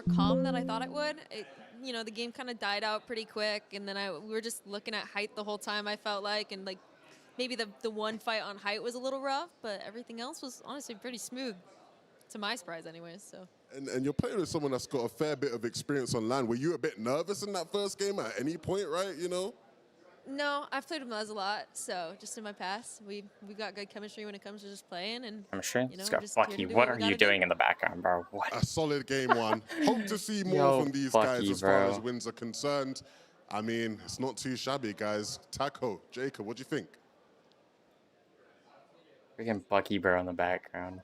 more calm than I thought it would. The game kind of died out pretty quick, and then we were just looking at height the whole time, I felt like, and like maybe the one fight on height was a little rough, but everything else was honestly pretty smooth, to my surprise anyways, so. And you're playing with someone that's got a fair bit of experience on land. Were you a bit nervous in that first game at any point, right, No, I've played with Muzz a lot, so just in my past, we've got good chemistry when it comes to just playing. And chemistry? you know, Let's go. Bucky, what are you doing in the background, bro? What? A solid game one. Hope to see more Yo, from these Bucky, guys as far bro. as wins are concerned. I mean, it's not too shabby, guys. Taco, Jacob, what do you think? Freaking Bucky, bro, in the background.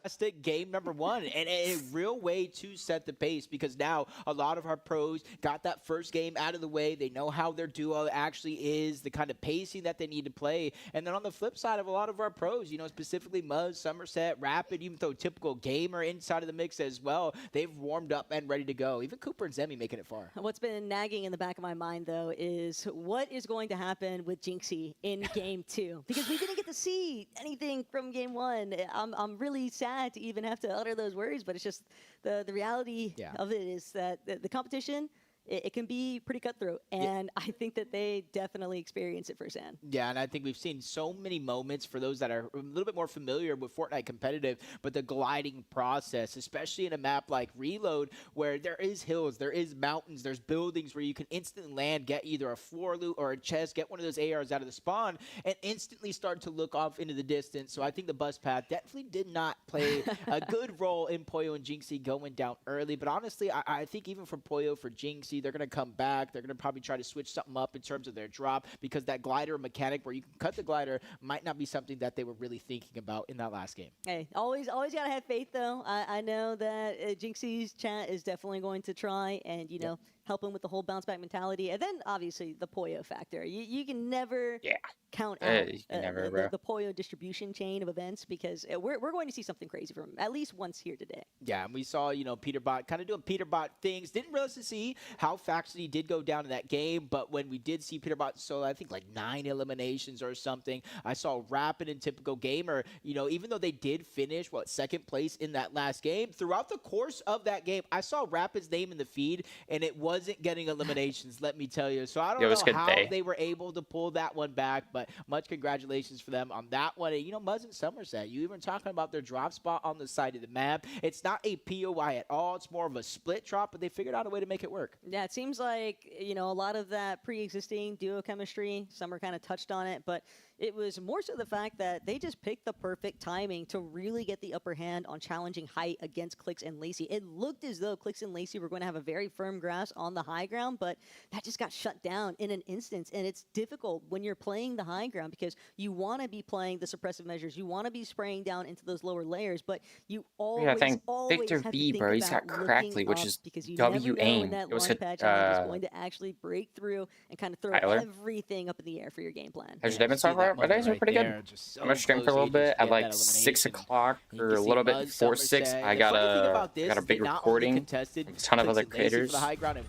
Fantastic game number one, and a real way to set the pace, because now a lot of our pros got that first game out of the way. They know how their duo actually is, the kind of pacing that they need to play. And then on the flip side of a lot of our pros, specifically Muzz, Somerset, Rapid, even though typical gamer inside of the mix as well, they've warmed up and ready to go. Even Cooper and Zemi making it far. What's been nagging in the back of my mind, though, is what is going to happen with Jinxie in game 2? Because we didn't get to see anything from game 1. I'm really sad to even have to utter those words, but it's just the reality of it is that the competition, it can be pretty cutthroat, and I think that they definitely experience it firsthand. Yeah, and I think we've seen so many moments for those that are a little bit more familiar with Fortnite competitive, but the gliding process, especially in a map like Reload, where there is hills, there is mountains, there's buildings where you can instantly land, get either a floor loot or a chest, get one of those ARs out of the spawn, and instantly start to look off into the distance. So I think the bus path definitely did not play a good role in Poyo and Jinxie going down early. But honestly, I think even for Poyo, for Jinxie, they're going to come back. They're going to probably try to switch something up in terms of their drop, because that glider mechanic where you can cut the glider might not be something that they were really thinking about in that last game. Hey, always got to have faith, though. I know that Jinxie's chat is definitely going to try and, help him with the whole bounce back mentality. And then, obviously, the Poyo factor. You can never count out the Poyo distribution chain of events, because we're going to see something crazy from him, at least once here today. Yeah, and we saw, Peterbot kind of doing Peterbot things. Didn't really see how fast he did go down in that game, but when we did see Peterbot solo, I think like 9 eliminations or something, I saw Rapid and Typical Gamer, even though they did finish, second place in that last game, throughout the course of that game, I saw Rapid's name in the feed, and it wasn't getting eliminations, let me tell you. So I don't know how they were able to pull that one back, but much congratulations for them on that one. And, Muzz and Somerset, you even talking about their drop spot on the side of the map. It's not a POI at all. It's more of a split drop, but they figured out a way to make it work. Yeah, it seems like, a lot of that pre-existing duo chemistry, Summer kind of touched on it, but it was more so the fact that they just picked the perfect timing to really get the upper hand on challenging height against Clix and Lacey. It looked as though Clix and Lacey were going to have a very firm grasp on the high ground, but that just got shut down in an instance. And it's difficult when you're playing the high ground, because you want to be playing the suppressive measures. You want to be spraying down into those lower layers, but you always, Victor have B, to bro, think he's about got correctly, which is W aim. That it was patch is going to actually break through and kind of throw everything up in the air for your game plan. How's your day been so far? My days are pretty good. I'm gonna stream for a little bit at like 6 o'clock or a little bit before 6. I got a big recording, a ton of other creators. So I can't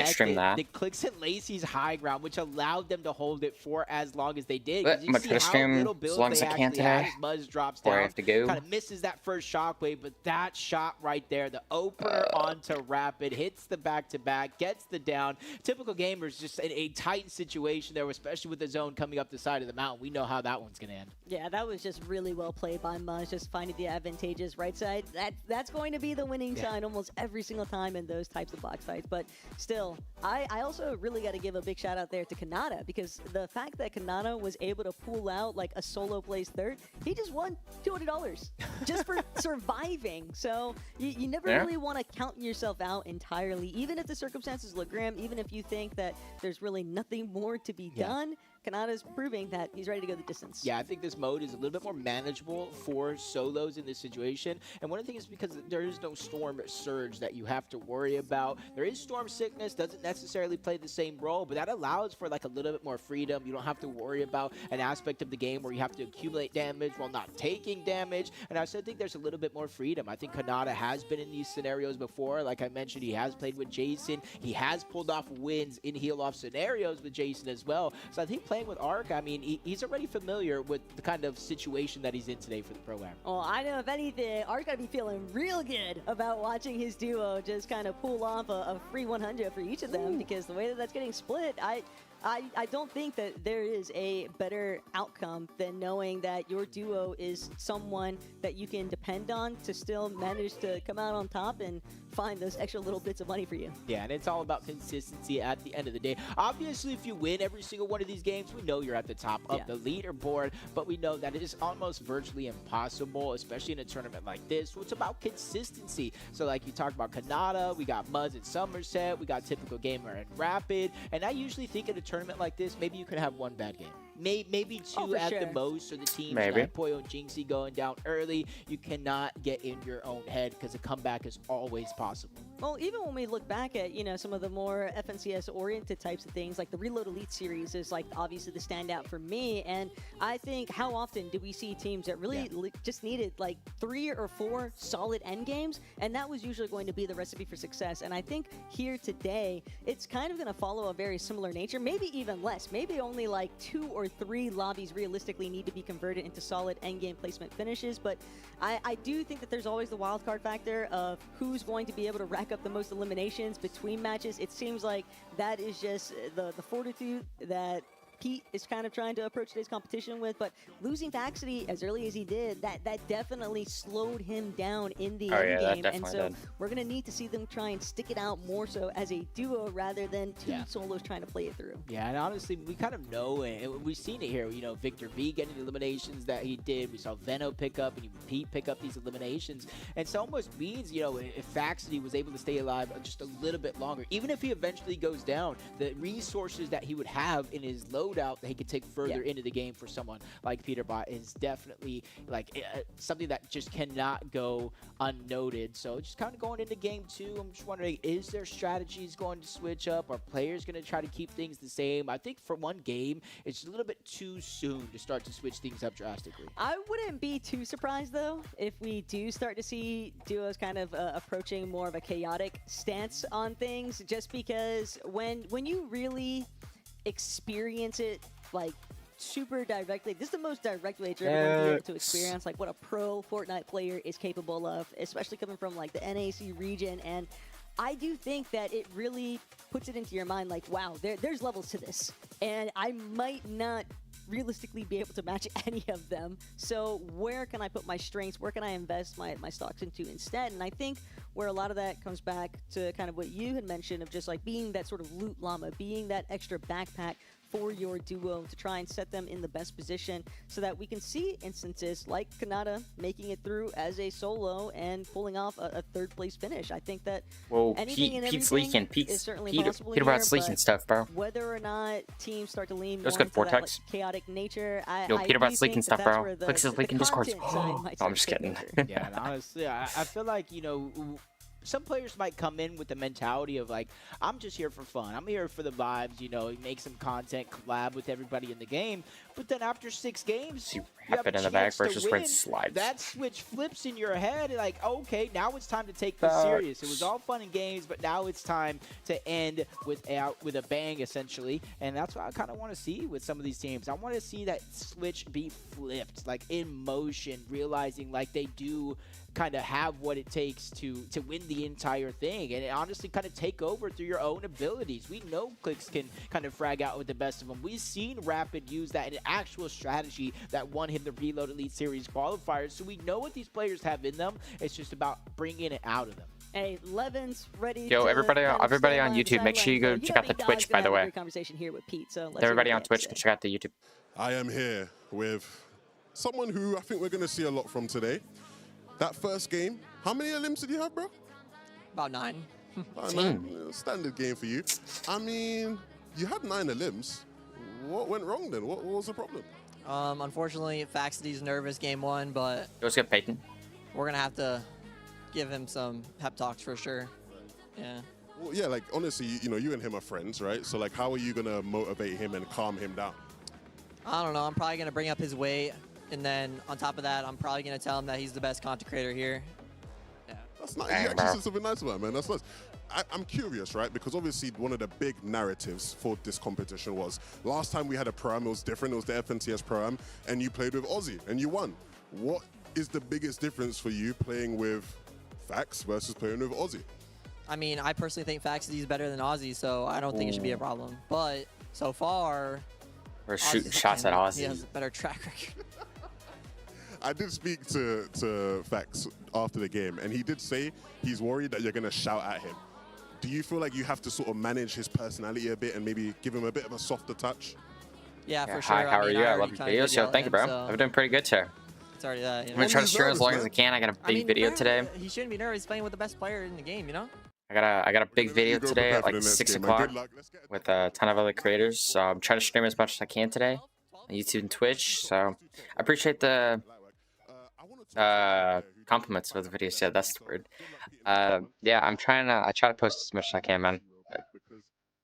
stream that. The Clix and Lacey's high ground, which allowed them to hold it for as long as they did. But I'm gonna try to stream as long as I can today. Muzz drops Before down, I have to go. kind of misses that first shockwave, but that shot right there, the opener onto Rapid, hits the back-to-back, gets the down. Typical Gamers just in a tight situation there, especially with the zone coming up the side of the mountain. We know how that one's going to end. Yeah, that was just really well played by Muzz, just finding the advantageous right side. That's going to be the winning side almost every single time in those types of box fights. But still, I also really got to give a big shout out there to Kanata, because the fact that Kanata was able to pull out like a solo place third, he just won $200 just for surviving. So you never really want to count yourself out entirely, even if the circumstances look grim, even if you think that there's really nothing more to be done. Kanata's proving that he's ready to go the distance. Yeah, I think this mode is a little bit more manageable for solos in this situation. And one of the things is because there is no Storm Surge that you have to worry about. There is Storm Sickness, doesn't necessarily play the same role, but that allows for like a little bit more freedom. You don't have to worry about an aspect of the game where you have to accumulate damage while not taking damage. And I also think there's a little bit more freedom. I think Kanata has been in these scenarios before. Like I mentioned, he has played with Jason. He has pulled off wins in heal-off scenarios with Jason as well. So I think playing with Arc, I mean, he's already familiar with the kind of situation that he's in today for the program. Well, I know if anything, Arc's got to be feeling real good about watching his duo just kind of pull off a free 100 for each of them, because the way that that's getting split, I don't think that there is a better outcome than knowing that your duo is someone that you can depend on to still manage to come out on top and find those extra little bits of money for you. Yeah, and it's all about consistency at the end of the day. Obviously, if you win every single one of these games, we know you're at the top of the leaderboard, but we know that it is almost virtually impossible, especially in a tournament like this. So it's about consistency. So like you talked about Kanata, we got Muzz at Somerset, we got Typical Gamer and Rapid, and I usually think in a tournament like this, maybe you could have one bad game. Maybe two at the most, or the teams like Poyo and Jinxie going down early. You cannot get in your own head because a comeback is always possible. Well, even when we look back at, you know, some of the more FNCS-oriented types of things, like the Reload Elite series is like obviously the standout for me. And I think how often do we see teams that really just needed like 3 or 4 solid end games, and that was usually going to be the recipe for success. And I think here today, it's kind of going to follow a very similar nature, maybe even less. Maybe only like 2 or 3 lobbies realistically need to be converted into solid end game placement finishes. But I do think that there's always the wild card factor of who's going to be able to rack up the most eliminations between matches. It seems like that is just the fortitude that Pete is kind of trying to approach today's competition with, but losing to Axity as early as he did, that definitely slowed him down in the end game, and so we're going to need to see them try and stick it out more so as a duo rather than 2 solos trying to play it through. Yeah, and honestly, we kind of know it. We've seen it here. You know, Victor V getting the eliminations that he did. We saw Veno pick up, and even Pete pick up these eliminations, and so almost means, you know, if Axity was able to stay alive just a little bit longer, even if he eventually goes down, the resources that he would have in his load out that he could take further into the game for someone like Peterbot is definitely like something that just cannot go unnoted. So just kind of going into game 2, I'm just wondering, is their strategies going to switch up? Are players going to try to keep things the same? I think for one game, it's a little bit too soon to start to switch things up drastically. I wouldn't be too surprised, though, if we do start to see duos kind of approaching more of a chaotic stance on things, just because when you really experience it like super directly, this is the most direct way you're ever going to be able to experience like what a pro Fortnite player is capable of, especially coming from like the NAC region. And I do think that it really puts it into your mind like, wow, there's levels to this, and I might not realistically be able to match any of them. So where can I put my strengths? Where can I invest my stocks into instead? And I think where a lot of that comes back to kind of what you had mentioned of just like being that sort of loot llama, being that extra backpack for your duo to try and set them in the best position so that we can see instances like Kanata making it through as a solo and pulling off a 3rd place finish. I think that anything and Pete's everything leaking. is certainly possible Peterbot's here, leaking stuff, bro. whether or not teams start to lean more Let's go into that like, Vortex. chaotic nature, Yo, I Peterbot's do leaking think stuff, that's bro. where the Clicks is leaking Discord. content side might No, I'm start just to kidding. take over. Yeah, and honestly, I feel like, you know, some players might come in with the mentality of like, I'm just here for fun. I'm here for the vibes, you know, make some content, collab with everybody in the game. But then after 6 games, You have it in the back versus where it slides. that switch flips in your head. Like, okay, now it's time to take this serious. It was all fun and games, but now it's time to end with a bang, essentially. And that's what I kind of want to see with some of these teams. I want to see that switch be flipped, like in motion, realizing like they do kind of have what it takes to win the entire thing, and honestly kind of take over through your own abilities. We know Clicks can kind of frag out with the best of them. We've seen Rapid use that in an actual strategy that won him the Reload Elite Series qualifiers, so we know what these players have in them. It's just about bringing it out of them. Hey, Levin's ready. Yo, everybody on YouTube, make sure you go check out the Twitch, by the way. Conversation here with Pete, so Everybody on Twitch, go check out the YouTube. I am here with someone who I think we're going to see a lot from today. That first game, how many limbs did you have, bro? About 9. About 9. Standard game for you. I mean, you had 9 limbs. What went wrong then? What was the problem? Unfortunately, Faxity's nervous game 1, but Let's get Peyton. we're going to have to give him some pep talks for sure. Yeah. Well, yeah, like, honestly, you know, you and him are friends, right? So, like, how are you going to motivate him and calm him down? I don't know. I'm probably going to bring up his weight. And then on top of that, I'm probably going to tell him that he's the best content creator here. Yeah. That's nice. Dang, You actually bro. said something nice about it, man. That's nice. I'm curious, right? Because obviously one of the big narratives for this competition was last time we had a Pro-Am, it was different. It was the FNTS Pro-Am, and you played with Aussie, and you won. What is the biggest difference for you playing with Fax versus playing with Aussie? I mean, I personally think Fax is better than Aussie, so I don't think it should be a problem. But so far, We're shooting Aussie's shots at He Aussie. has a better track record. I did speak to Fax after the game, and he did say he's worried that you're going to shout at him. Do you feel like you have to sort of manage his personality a bit and maybe give him a bit of a softer touch? Yeah, Yeah, for sure. hi, how I mean, are you? I already love your kinda videos. did yell Yo, at thank you, him, bro. so I'm doing pretty good today. it's already that. You I'm know? gonna try to he's stream as nervous, long man. as I can. I got a I big mean, video bro, today. He shouldn't be nervous. He's playing with the best player in the game, you know? I got a big video You go today prepare at for the like next 6 game, man. o'clock Good luck. Let's get with a ton of other creators. So I'm trying to stream as much as I can today on YouTube and Twitch. So I appreciate the compliments for the video. Yeah, that's the word. Yeah, I try to post as much as I can, man.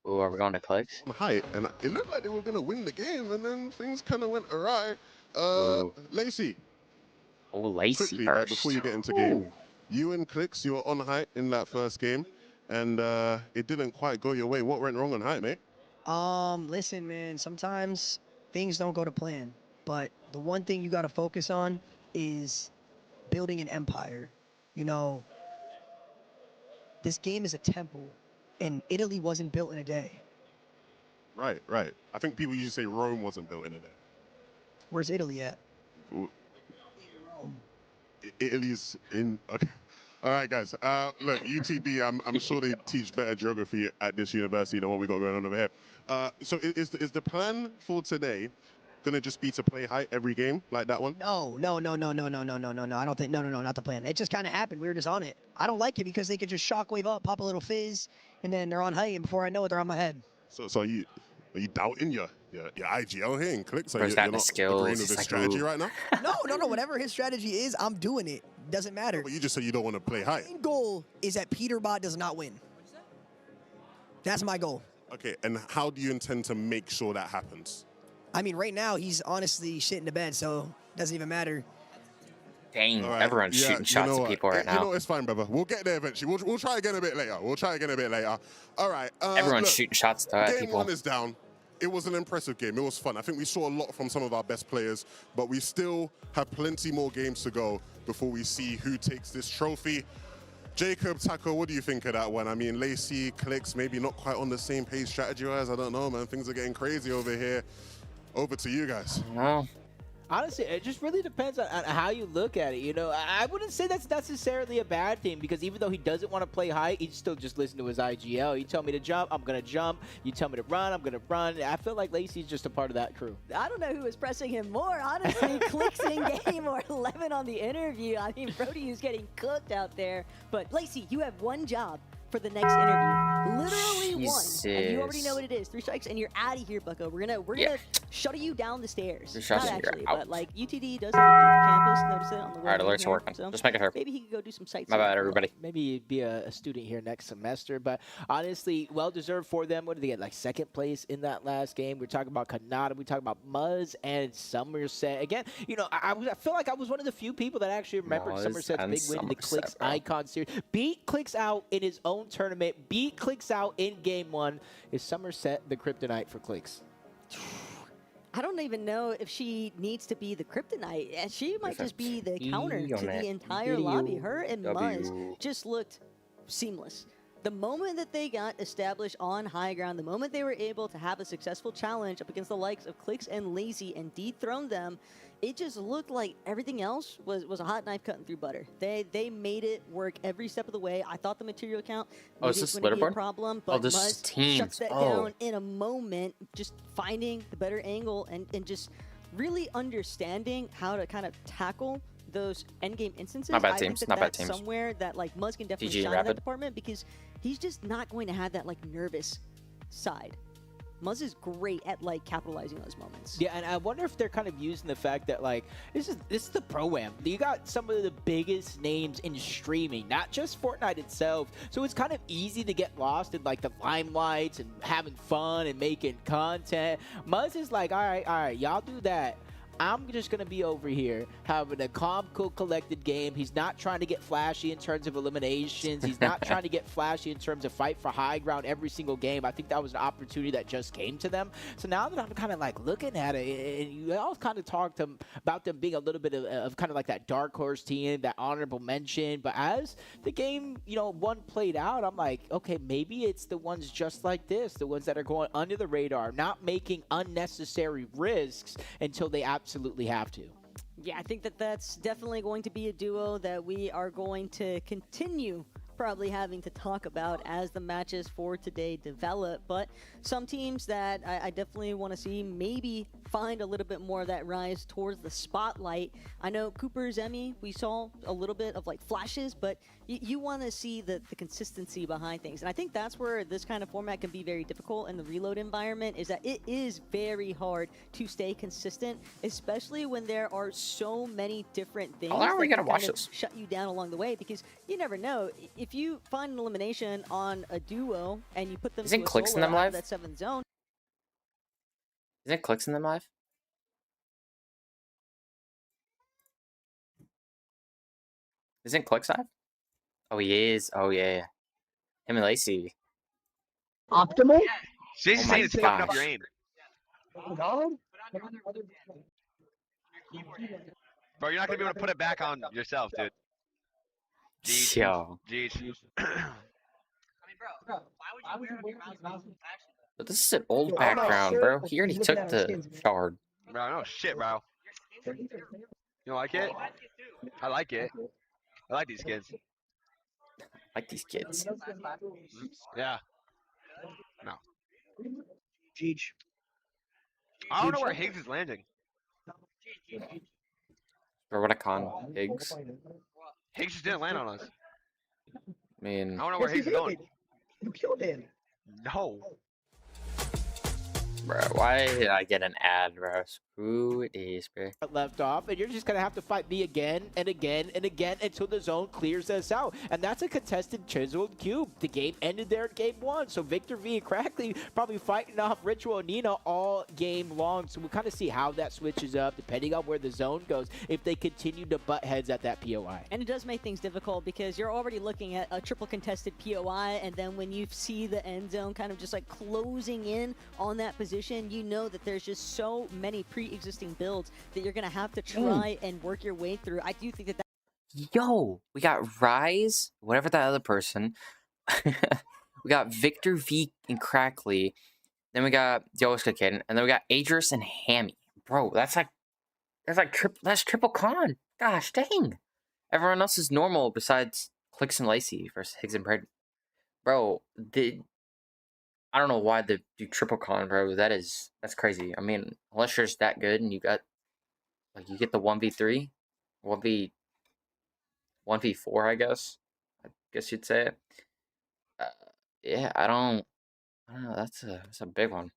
Ooh, are we going to clicks? on height, and it looked like they were going to win the game, and then things kind of went awry. Ooh. Lacey, Oh, Lacey quickly, first. before you get into game, you and Clicks, you were on height in that first game, and it didn't quite go your way. What went wrong on height, mate? Listen, man, sometimes things don't go to plan, but the one thing you got to focus on is building an empire. You know, this game is a temple, and Italy wasn't built in a day. Right, right. I think people usually say Rome wasn't built in a day. Where's Italy at? Italy's in. Okay. All right, guys. Look, UTD. I'm sure they teach better geography at this university than what we got going on over here. So is the plan for today gonna just be to play height every game like that one? No. I don't think. No, not the plan. It just kind of happened. We were just on it. I don't like it because they could just shockwave up, pop a little fizz, and then they're on height, and before I know it, they're on my head. So are you doubting your IGL here in Clicks? Are Where's you, that you're in the not skills? agreeing with It's his like, strategy ooh. right now? No. Whatever his strategy is, I'm doing it. Doesn't matter. But you just said you don't want to play height. My main goal is that Peterbot does not win. That's my goal. Okay, and how do you intend to make sure that happens? I mean, right now, he's honestly shit in the bed, so it doesn't even matter. Dang, All right, everyone's yeah, shooting shots at people right You now. know, it's fine, brother. We'll get there eventually. We'll try again a bit later. All right. Everyone's look, shooting shots at Game people. one is down. It was an impressive game. It was fun. I think we saw a lot from some of our best players, but we still have plenty more games to go before we see who takes this trophy. Jacob, Taco, what do you think of that one? I mean, Lacey, Clicks, maybe not quite on the same page strategy-wise. I don't know, man. Things are getting crazy over here. Over to you guys. No. Honestly, it just really depends on how you look at it. You know, I wouldn't say that's necessarily a bad thing because even though he doesn't want to play high, he still just listen to his IGL. You tell me to jump, I'm going to jump. You tell me to run, I'm going to run. I feel like Lacey's just a part of that crew. I don't know who was pressing him more, honestly. Clicks in game or 11 on the interview. I mean, Brody is getting cooked out there. But Lacey, you have one job for the next interview. Literally one. And you already know what it is. 3 strikes and you're out of here, Bucko. We're gonna shuttle you down the stairs. 3 shots Not and you're actually, out. but like UTD does have a campus. Notice it on the way. Alright, down alerts are here, working. so Just make it her. maybe he could go do some sightseeing. My bad, everybody. Maybe be a student here next semester, but honestly, well-deserved for them. What did they get, like second place in that last game? We're talking about Kanata, we talk about Muzz and Somerset. Again, you know, I feel like I was one of the few people that actually remembered Muzz Somerset's and big win in the Somerset, Clicks bro. Icon Series. Beat Clicks out in his own tournament, beat Clicks out in game one. Is Somerset the kryptonite for Clicks? I don't even know if she needs to be the kryptonite. She might just be the counter to the entire lobby. Her and Muzz just looked seamless. The moment that they got established on high ground, the moment they were able to have a successful challenge up against the likes of Clicks and Lazy and dethrone them, it just looked like everything else was a hot knife cutting through butter. They made it work every step of the way. I thought the material count is was this going to be a leaderboard? problem, Oh, but this is Muzz teams. shuts that Oh. down in a moment, just finding the better angle and just really understanding how to kind of tackle those endgame instances. Not bad I teams, think not bad that's teams. somewhere that like Muzz can definitely GG shine in Rapid. that department because he's just not going to have that like nervous side. Muzz is great at like capitalizing those moments. Yeah, and I wonder if they're kind of using the fact that like this is the Pro-Am. You got some of the biggest names in streaming, not just Fortnite itself. So it's kind of easy to get lost in like the limelights and having fun and making content. Muzz is like, all right, y'all do that. I'm just going to be over here having a calm, cool, collected game. He's not trying to get flashy in terms of eliminations. He's not trying to get flashy in terms of fight for high ground every single game. I think that was an opportunity that just came to them. So now that I'm kind of like looking at it, and you all kind of talked about them being a little bit of kind of like that dark horse team, that honorable mention. But as the game, one played out, I'm like, okay, maybe it's the ones just like this, the ones that are going under the radar, not making unnecessary risks until they absolutely have to. Yeah, I think that's definitely going to be a duo that we are going to continue probably having to talk about as the matches for today develop. But some teams that I definitely want to see maybe find a little bit more of that rise towards the spotlight. I know Cooper's Emmy, we saw a little bit of like flashes, but you want to see the consistency behind things. And I think that's where this kind of format can be very difficult in the reload environment, is that it is very hard to stay consistent, especially when there are so many different things are we that gonna can watch kind of this? shut you down along the way, because you never know. If you find an elimination on a duo and you put them Isn't to a Clicks in solo them out of live? that 7th zone, Isn't Clicks in them live? Isn't Clicks live? Oh, he is. Oh, yeah. Him and Lacey. Optimal? Oh my It's fucking up your gosh. aim. God? Bro, you're not gonna be able to put it back on yourself, dude. Jeez. Yo. Jeez. But this is an old I'm not background, sure, bro. but He already he's looking took at our the skins. shard. Bro, no shit, bro. You don't like it? I like it. I like these kids. Like these kids. Yeah. No. Jeech. I don't know where Higgs is landing. Or what I con Higgs. Higgs just didn't land on us. I mean, I don't know where Higgs is going. You killed him. No. bro, why did I get an ad, bro? Screw these, bro. Left off, and you're just gonna have to fight me again and again and again until the zone clears us out. And that's a contested chiseled cube. The game ended there at game 1, so Victor V and Crackley probably fighting off Ritual and Nina all game long. So we'll kind of see how that switches up depending on where the zone goes, if they continue to butt heads at that POI. and it does make things difficult because you're already looking at a triple contested POI, and then when you see the end zone kind of just like closing in on that position, you know that there's just so many pre-existing builds that you're gonna have to try and work your way through. I do think that Yo, we got Rise, whatever that other person. We got Victor V and Crackley. Then we got Yoska Kid, and then we got Adris and Hammy. Bro, that's triple con. Gosh dang. Everyone else is normal besides Clicks and Lacey versus Higgs and Braden. Bro, I don't know why they do triple con, bro. That's crazy. I mean, unless you're just that good and you get the 1v3, 1v4, I guess you'd say. Yeah, I don't know. That's a big one.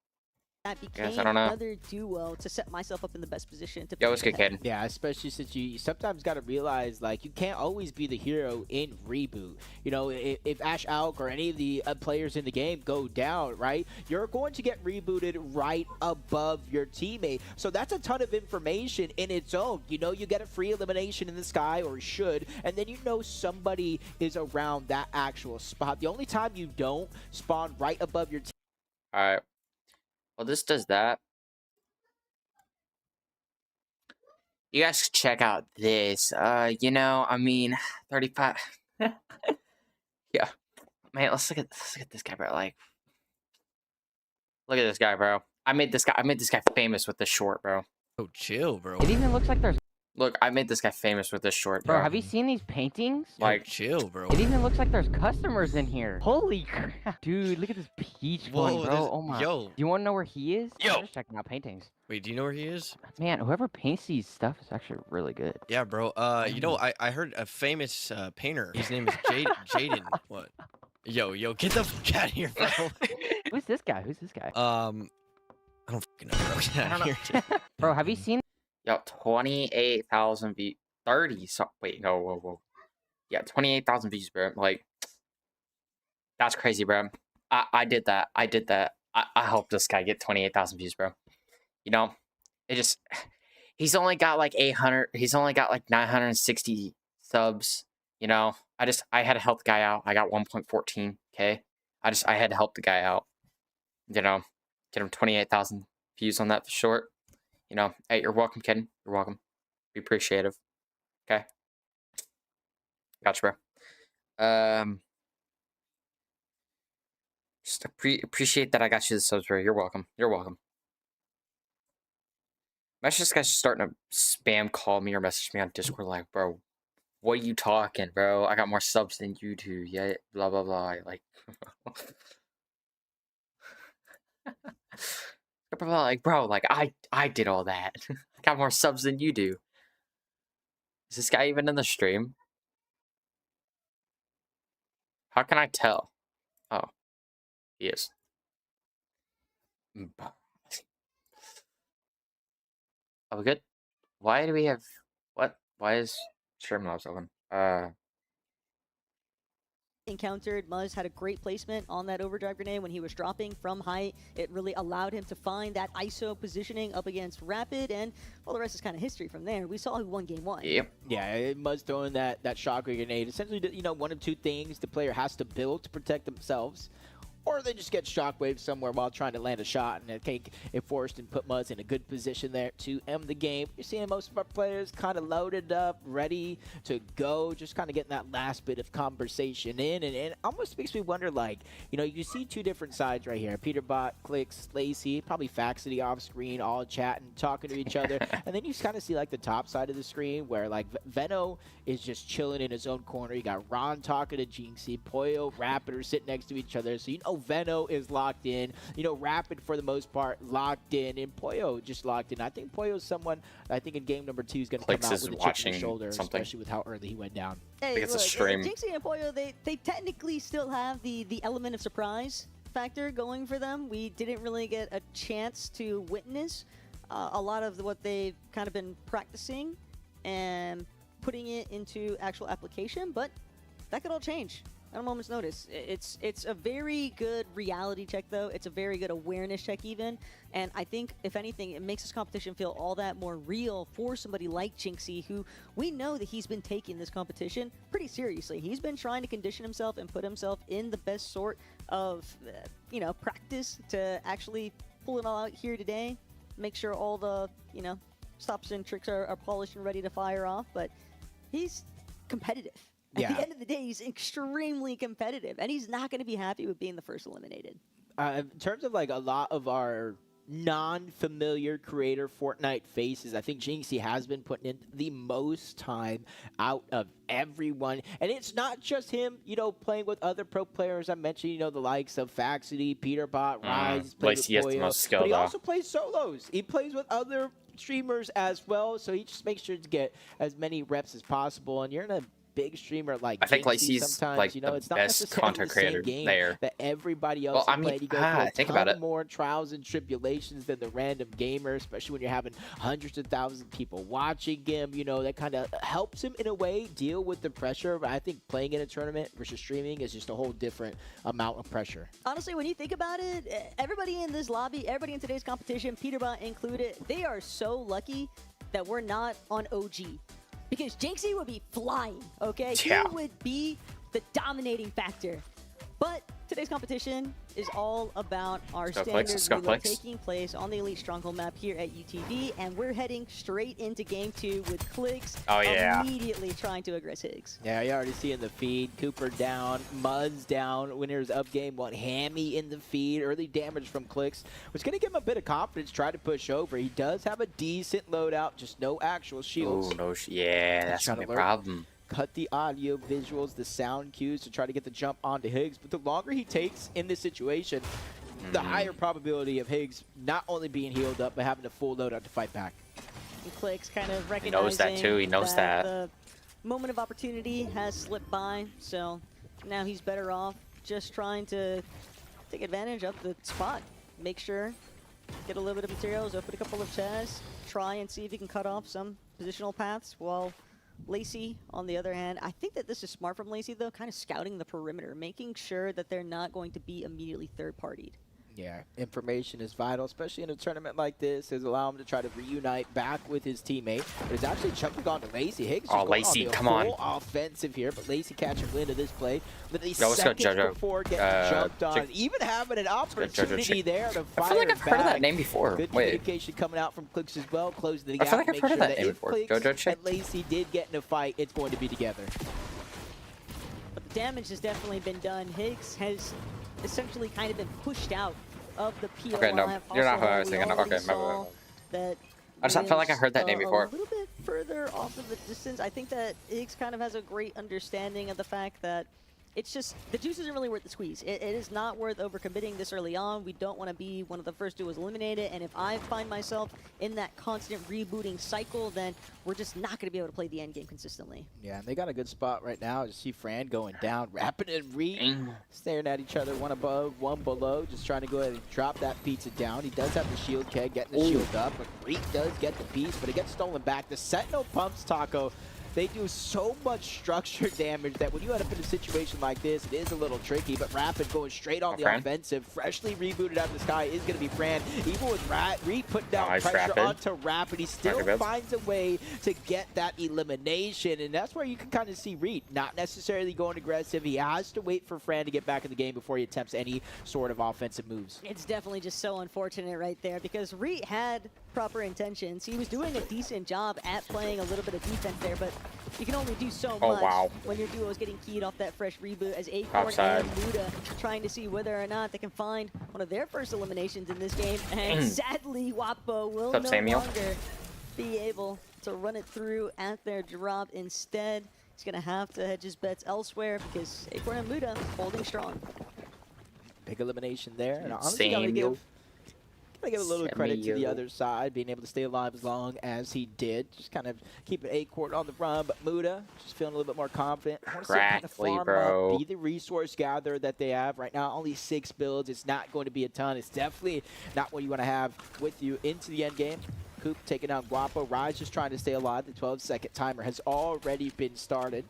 that became I don't know. another duo to set myself up in the best position to Yo, be it's good, ahead. kid. Yeah, especially since you sometimes got to realize, like, you can't always be the hero in Reboot. You know, if Ash Alk or any of the players in the game go down, right, you're going to get rebooted right above your teammate. So that's a ton of information in its own. You know, you get a free elimination in the sky, or should, and then you know somebody is around that actual spot. The only time you don't spawn right above your team. All right. Well, this does that. You guys should check out this. You know, I mean, 35. Yeah, man. Let's look at this guy, bro. Like, look at this guy, bro. I made this guy famous with this short, bro. Oh, chill, bro. It even looks like there's... Look, I made this guy famous with this short, Bro, bro. have you seen these paintings? Like, chill, bro. It even looks like there's customers in here. Holy crap. Dude, look at this peach one, bro. Oh my. Yo. Do you want to know where he is? Yo. I'm just checking out paintings. Wait, do you know where he is? Man, whoever paints these stuff is actually really good. Yeah, bro. You know, I heard a famous painter. His name is Jaden. What? Yo, get the fuck out of here, bro. Who's this guy? Who's this guy? I don't fucking know, bro. Get out of here. Bro, have you seen... yo, 28,000 views. 30. So wait, no, whoa. Yeah, 28,000 views, bro. Like, that's crazy, bro. I did that. I helped this guy get 28,000 views, bro. You know, He's only got like 800. He's only got like 960 subs. You know, I had to help the guy out. I got 1.14K. I had to help the guy out. You know, get him 28,000 views on that for short. You know, hey, you're welcome, kid. You're welcome. Be appreciative. Okay. Gotcha, bro. Just appreciate that I got you the subs, bro. You're welcome. You're welcome. Imagine this guy's just starting to spam call me or message me on Discord like, bro, what are you talking, bro? I got more subs than you do. Yeah, blah, blah, blah. Like, like, bro, like, I did all that. I got more subs than you do. Is this guy even in the stream? How can I tell? Oh, he is. Are we good? Why do we have... What? Why is Streamlabs open? Encountered, Muzz had a great placement on that overdrive grenade when he was dropping from height. It really allowed him to find that ISO positioning up against Rapid, and well, the rest is kind of history from there. We saw who won game one. Yep. Yeah, Muzz throwing that shockwave grenade. Essentially, you know, one of two things the player has to build to protect themselves, or they just get shockwave somewhere while trying to land a shot, and it forced and put Muzz in a good position there to end the game. You're seeing most of our players kind of loaded up, ready to go, just kind of getting that last bit of conversation in, and it almost makes me wonder, like, you know, you see two different sides right here. Peterbot, Clicks, Lacey, probably Faxity off screen, all chatting, talking to each other, and then you kind of see like the top side of the screen where like Veno is just chilling in his own corner. You got Ron talking to Jinxie, Poyo, Rapid are sitting next to each other, so you know Veno is locked in. You know, Rapid for the most part locked in, and Poyo just locked in. I think Poyo's someone I think in game number 2 is going to come out with a chip on his shoulder, especially with how early he went down. Hey, it's look, a stream. Jinxie and Poyo, they technically still have the element of surprise factor going for them. We didn't really get a chance to witness a lot of what they've kind of been practicing and putting it into actual application, but that could all change at a moment's notice. It's a very good reality check, though. It's a very good awareness check, even. And I think, if anything, it makes this competition feel all that more real for somebody like Jinxie, who we know that he's been taking this competition pretty seriously. He's been trying to condition himself and put himself in the best sort of, you know, practice to actually pull it all out here today. Make sure all the, you know, stops and tricks are polished and ready to fire off. But he's competitive. At the end of the day, he's extremely competitive, and he's not going to be happy with being the first eliminated. In terms of like a lot of our non-familiar creator Fortnite faces, I think Jinxie has been putting in the most time out of everyone. And it's not just him, you know, playing with other pro players. I mentioned, you know, the likes of Faxity, Peterbot, Rise, Lacey has the most skill, but he though. also plays solos. He plays with other streamers as well, so he just makes sure to get as many reps as possible. And you're in a big streamer like I think Jinxie, Lacey's sometimes, like you know, the it's not best necessarily content the same creator game there. that everybody else Well, has I mean, played. You go through a think ton about of it. more trials and tribulations than the random gamer, especially when you're having hundreds of thousands of people watching him. You know, that kind of helps him in a way deal with the pressure. But I think playing in a tournament versus streaming is just a whole different amount of pressure. Honestly, when you think about it, everybody in this lobby, everybody in today's competition, Peterbot included, they are so lucky that we're not on OG. Because Jinxie would be flying, okay? Yeah. He would be the dominating factor. But today's competition is all about our standard reload taking place on the Elite Stronghold map here at UTV, and we're heading straight into game 2 with Clicks immediately trying to aggress Higgs. Yeah, you already see in the feed, Cooper down, Muzz down, winners of game 1, Hammy in the feed, early damage from Clicks, which is going to give him a bit of confidence, try to push over. He does have a decent loadout, just no actual shields. Oh, no, yeah, that's going to be a problem. Cut the audio visuals, the sound cues to try to get the jump onto Higgs. But the longer he takes in this situation, the higher probability of Higgs not only being healed up, but having a full loadout to fight back. And Clicks kind of recognizing he knows that too. He knows that. The moment of opportunity has slipped by, so now he's better off just trying to take advantage of the spot. Make sure, get a little bit of materials, open a couple of chests, try and see if he can cut off some positional paths while Lacey, on the other hand, I think that this is smart from Lacey, though, kind of scouting the perimeter, making sure that they're not going to be immediately third-partied. Yeah, information is vital, especially in a tournament like this. It's allow him to try to reunite back with his teammate. But it's actually jumping on to Lacey. Higgs just going Lacey, on the come full on. offensive here, but Lacey catching wind of this play. Literally Yo, let's go, seconds JoJo. before getting jumped on. Even having an opportunity there to fire I feel like I've heard of that back. name before. Good Wait. communication coming out from Clicks as well, closing the I gap. feel like I've make heard of sure that name if before. Clicks JoJo, check. and Lacey did get in a fight, it's going to be together. But the damage has definitely been done. Higgs has essentially kind of been pushed out of the POI. Okay, no, you're not who I was We thinking of. already Okay, my saw bad. that I just felt like I heard that name before. A little bit further off of the distance. I think that Higgs kind of has a great understanding of the fact that it's just, the juice isn't really worth the squeeze. It is not worth overcommitting this early on. We don't want to be one of the first duos eliminated, and if I find myself in that constant rebooting cycle, then we're just not going to be able to play the end game consistently. Yeah, and they got a good spot right now. You see Fran going down, Rapid and Reed staring at each other, one above, one below, just trying to go ahead and drop that pizza down. He does have the shield keg, getting the shield up, but Reed does get the piece, but it gets stolen back. The Sentinel pumps Taco. They do so much structure damage that when you end up in a situation like this, it is a little tricky, but Rapid going straight on the offensive, freshly rebooted out of the sky is going to be Fran. Even with Reed putting down pressure onto Rapid, he still finds a way to get that elimination, and that's where you can kind of see Reed not necessarily going aggressive. He has to wait for Fran to get back in the game before he attempts any sort of offensive moves. It's definitely just so unfortunate right there because Reed had proper intentions. He was doing a decent job at playing a little bit of defense there, but you can only do so much when your duo is getting keyed off that fresh reboot as Acorn and Muda trying to see whether or not they can find one of their first eliminations in this game. And sadly, Wapo will no longer be able to run it through at their drop. Instead, he's going to have to hedge his bets elsewhere because Acorn and Muda holding strong. Big elimination there. And honestly, gotta give a little credit to the other side, being able to stay alive as long as he did. Just kind of keeping Acorn on the run, but Muda just feeling a little bit more confident. I want to see kind of farm up, be the resource gatherer that they have. Right now, only 6 builds. It's not going to be a ton. It's definitely not what you want to have with you into the end game. Coop taking out Guapo. Rise just trying to stay alive. The 12-second timer has already been started.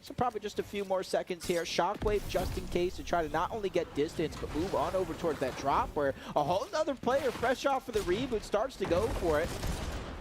So probably just a few more seconds here. Shockwave just in case to try to not only get distance, but move on over towards that drop where a whole other player fresh off of the reboot starts to go for it.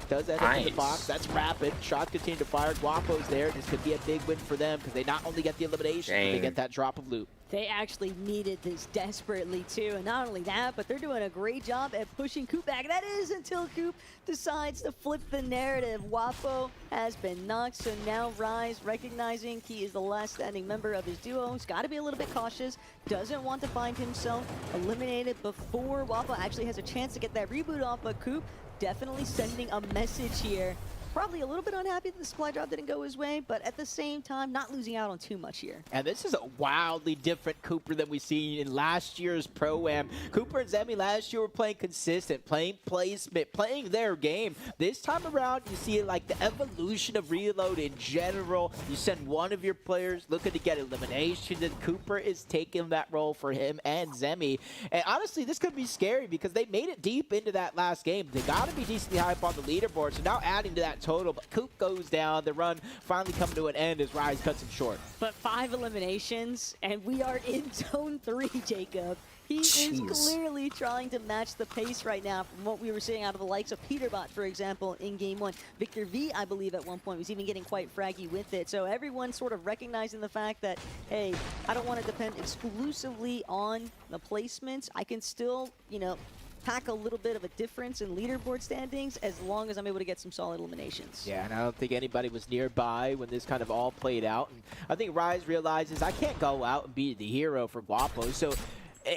Does end up in the box. That's Rapid. Shots continue to fire. Guapo's there. This could be a big win for them because they not only get the elimination, but they get that drop of loot. They actually needed this desperately too, and not only that, but they're doing a great job at pushing Coop back. That is until Coop decides to flip the narrative. Wapo has been knocked, so now Rise, recognizing he is the last standing member of his duo, he's got to be a little bit cautious, doesn't want to find himself eliminated before Wapo actually has a chance to get that reboot off, but Coop definitely sending a message here. Probably a little bit unhappy that the supply drop didn't go his way, but at the same time, not losing out on too much here. And this is a wildly different Cooper than we seen in last year's Pro-Am. Cooper and Zemi last year were playing consistent, playing placement, playing their game. This time around, you see like the evolution of Reload in general. You send one of your players looking to get elimination, and Cooper is taking that role for him and Zemi. And honestly, this could be scary because they made it deep into that last game. They got to be decently high up on the leaderboard, so now adding to that total, but Coop goes down. The run finally coming to an end as Rise cuts him short. But 5 eliminations, and we are in Zone 3, Jacob. He is clearly trying to match the pace right now from what we were seeing out of the likes of Peterbot, for example, in Game 1. Victor V, I believe, at one point was even getting quite fraggy with it. So everyone sort of recognizing the fact that, hey, I don't want to depend exclusively on the placements. I can still, you know, pack a little bit of a difference in leaderboard standings as long as I'm able to get some solid eliminations. Yeah, and I don't think anybody was nearby when this kind of all played out. And I think Rise realizes I can't go out and be the hero for Guapo. So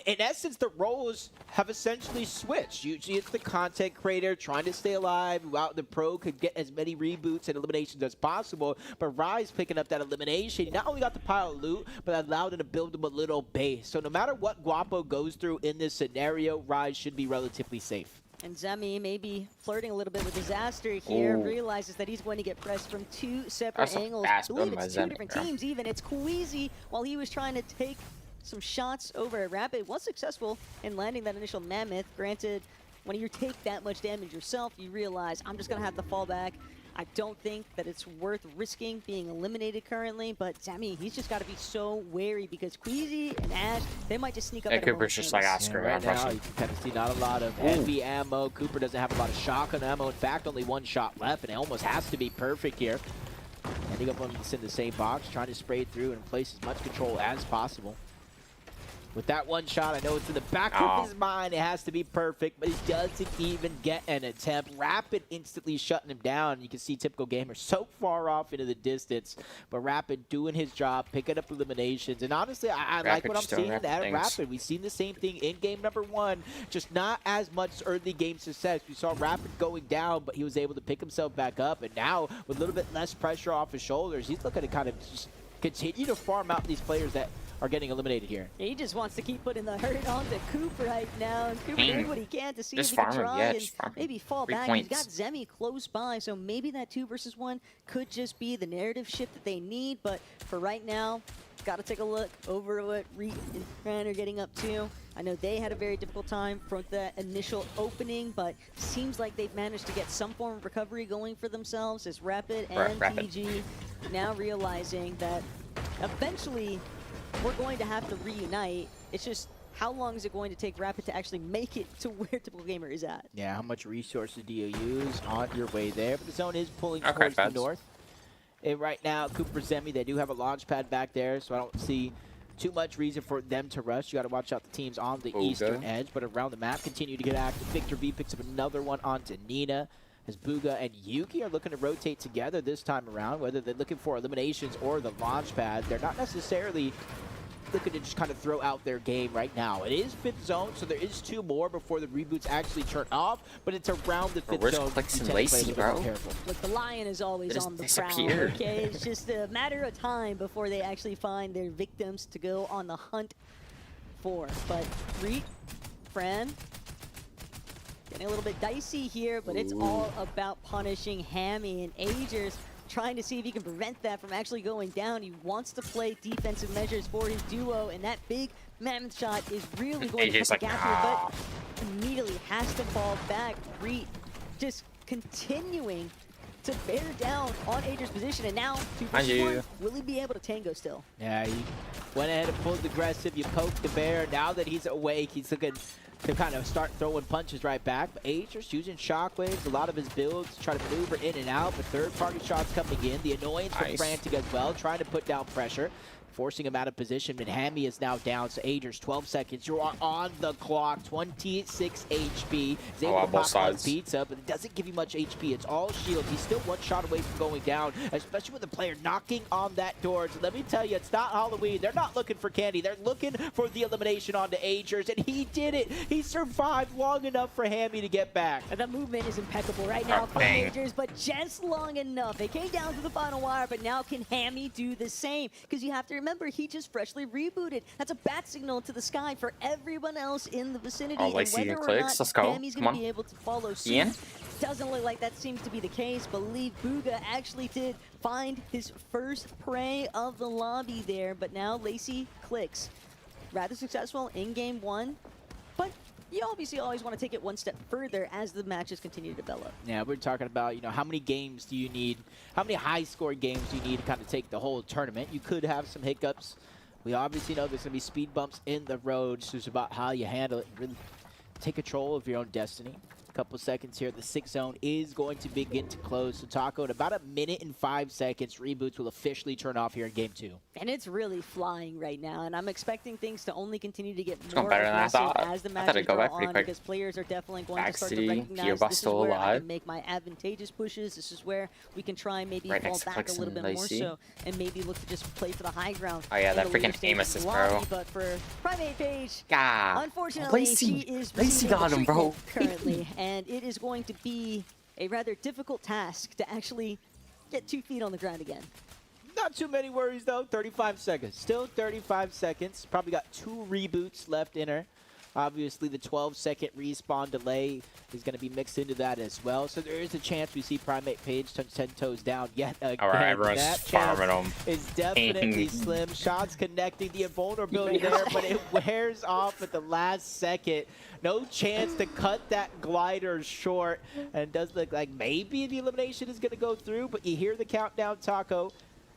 in essence, the roles have essentially switched. Usually it's the content creator trying to stay alive, while the pro could get as many reboots and eliminations as possible. But Rise picking up that elimination, he not only got the pile of loot, but allowed him to build him a little base. So no matter what Guapo goes through in this scenario, Rise should be relatively safe. And Zemi maybe flirting a little bit with disaster here, realizes that he's going to get pressed from 2 separate angles. I believe it's 2 different teams even. It's Queasy, while he was trying to take some shots over at Rapid, was successful in landing that initial Mammoth. Granted, when you take that much damage yourself, you realize I'm just going to have to fall back I don't think that it's worth risking being eliminated currently, but Zemi, he's just got to be so wary because Queasy and Ash, they might just sneak up Yeah, at a Cooper's moment's just like, notice. screw it, right I'm now, rushing. you can kind of see not a lot of heavy ammo. Cooper doesn't have a lot of shotgun ammo. In fact, only one shot left, and it almost has to be perfect here. Ending up on the same box, trying to spray through and place as much control as possible. With that one shot, I know it's in the back of his mind. It has to be perfect, but he doesn't even get an attempt. Rapid instantly shutting him down. You can see typical gamer so far off into the distance, but Rapid doing his job, picking up eliminations. And honestly, I like what I'm seeing at Rapid. We've seen the same thing in game number 1, just not as much early game success. We saw Rapid going down, but he was able to pick himself back up. And now, with a little bit less pressure off his shoulders, he's looking to kind of just continue to farm out these players that are getting eliminated here. He just wants to keep putting the hurt onto Cooper right now, and Cooper doing what he can to see Just if he can farm him, try yeah, and just farm him. maybe fall 3 back. points. He's got Zemi close by, so maybe that 2 versus 1 could just be the narrative shift that they need, but for right now, got to take a look over what Reed and Fran are getting up to. I know they had a very difficult time from that initial opening, but seems like they've managed to get some form of recovery going for themselves as Rapid and TG now realizing that eventually we're going to have to reunite. It's just how long is it going to take Rapid to actually make it to where Typical Gamer is at? Yeah, how much resources do you use on your way there? But the zone is pulling towards the north. And right now, Cooper Zemi, they do have a launch pad back there, so I don't see too much reason for them to rush. You got to watch out the teams on the eastern edge, but around the map continue to get active. Victor V picks up another one onto Nina, as Booga and Yuki are looking to rotate together this time around, whether they're looking for eliminations or the launch pad. They're not necessarily looking to just kind of throw out their game right now. It is 5th zone, so there is 2 more before the reboots actually turn off, but it's around the 5th zone. Clicks and Lacey, bro? Look, the lion is always on the prowl, okay? It's just a matter of time before they actually find their victims to go on the hunt for. But Reed, Fran, getting a little bit dicey here, but it's all about punishing Hammy and Agers, trying to see if he can prevent that from actually going down. He wants to play defensive measures for his duo, and that big mammoth shot is really going to cut the gap here, but immediately has to fall back. Reed just continuing to bear down on Adrian's position, and now 2 versus 1. Will he be able to tango still? Yeah, he went ahead and pulled aggressive. You poked the bear. Now that he's awake, he's looking to kind of start throwing punches right back. But Ager's using shockwaves, a lot of his builds to try to maneuver in and out, but third-party shots coming in. The annoyance from Frantic as well, trying to put down pressure, forcing him out of position. And Hammy is now down, so Agers, 12 seconds. You are on the clock, 26 HP. He's able to pop one pizza, but it doesn't give you much HP. It's all shield. He's still 1 shot away from going down, especially with the player knocking on that door. So let me tell you, it's not Halloween. They're not looking for candy. They're looking for the elimination onto Agers, and he did it. He survived long enough for Hammy to get back. And the movement is impeccable right now for Agers, but just long enough. It came down to the final wire, but now can Hammy do the same? Because you have to remember, he just freshly rebooted. That's a bat signal to the sky for everyone else in the vicinity. Oh, and whether or not Hammy's going to be able to follow suit, doesn't look like that seems to be the case. Believe Booga actually did find his first prey of the lobby there, but now Lacey clicks. Rather successful in game 1, but you obviously always want to take it 1 step further as the matches continue to develop. Yeah, we're talking about, you know, how many games do you need, how many high-scoring games do you need to kind of take the whole tournament? You could have some hiccups. We obviously know there's going to be speed bumps in the road, so it's about how you handle it and really take control of your own destiny. Couple seconds here. The 6th zone is going to begin to close. So Taco, in about 1 minute and 5 seconds, reboots will officially turn off here in game 2. And it's really flying right now, and I'm expecting things to only continue to get more aggressive as the matches go on, because players are definitely going to start to recognize this is where I can make my advantageous pushes. This is where we can try and maybe fall back a little bit more so, and maybe look to just play for the high ground. Oh yeah, that freaking aim assist, bro. But for Primate Page, God. unfortunately, he is Lacey got him, bro. currently, and it is going to be a rather difficult task to actually get 2 feet on the ground again. Not too many worries, though. 35 seconds. Still 35 seconds. Probably got 2 reboots left in her. Obviously, the 12-second respawn delay is going to be mixed into that as well. So there is a chance we see Primate Page touch 10 toes down yet again. All right, everyone's that farming chance them. is definitely slim. Shots connecting, the invulnerability there, but it wears off at the last second. No chance to cut that glider short, and it does look like maybe the elimination is going to go through, but you hear the countdown, Taco.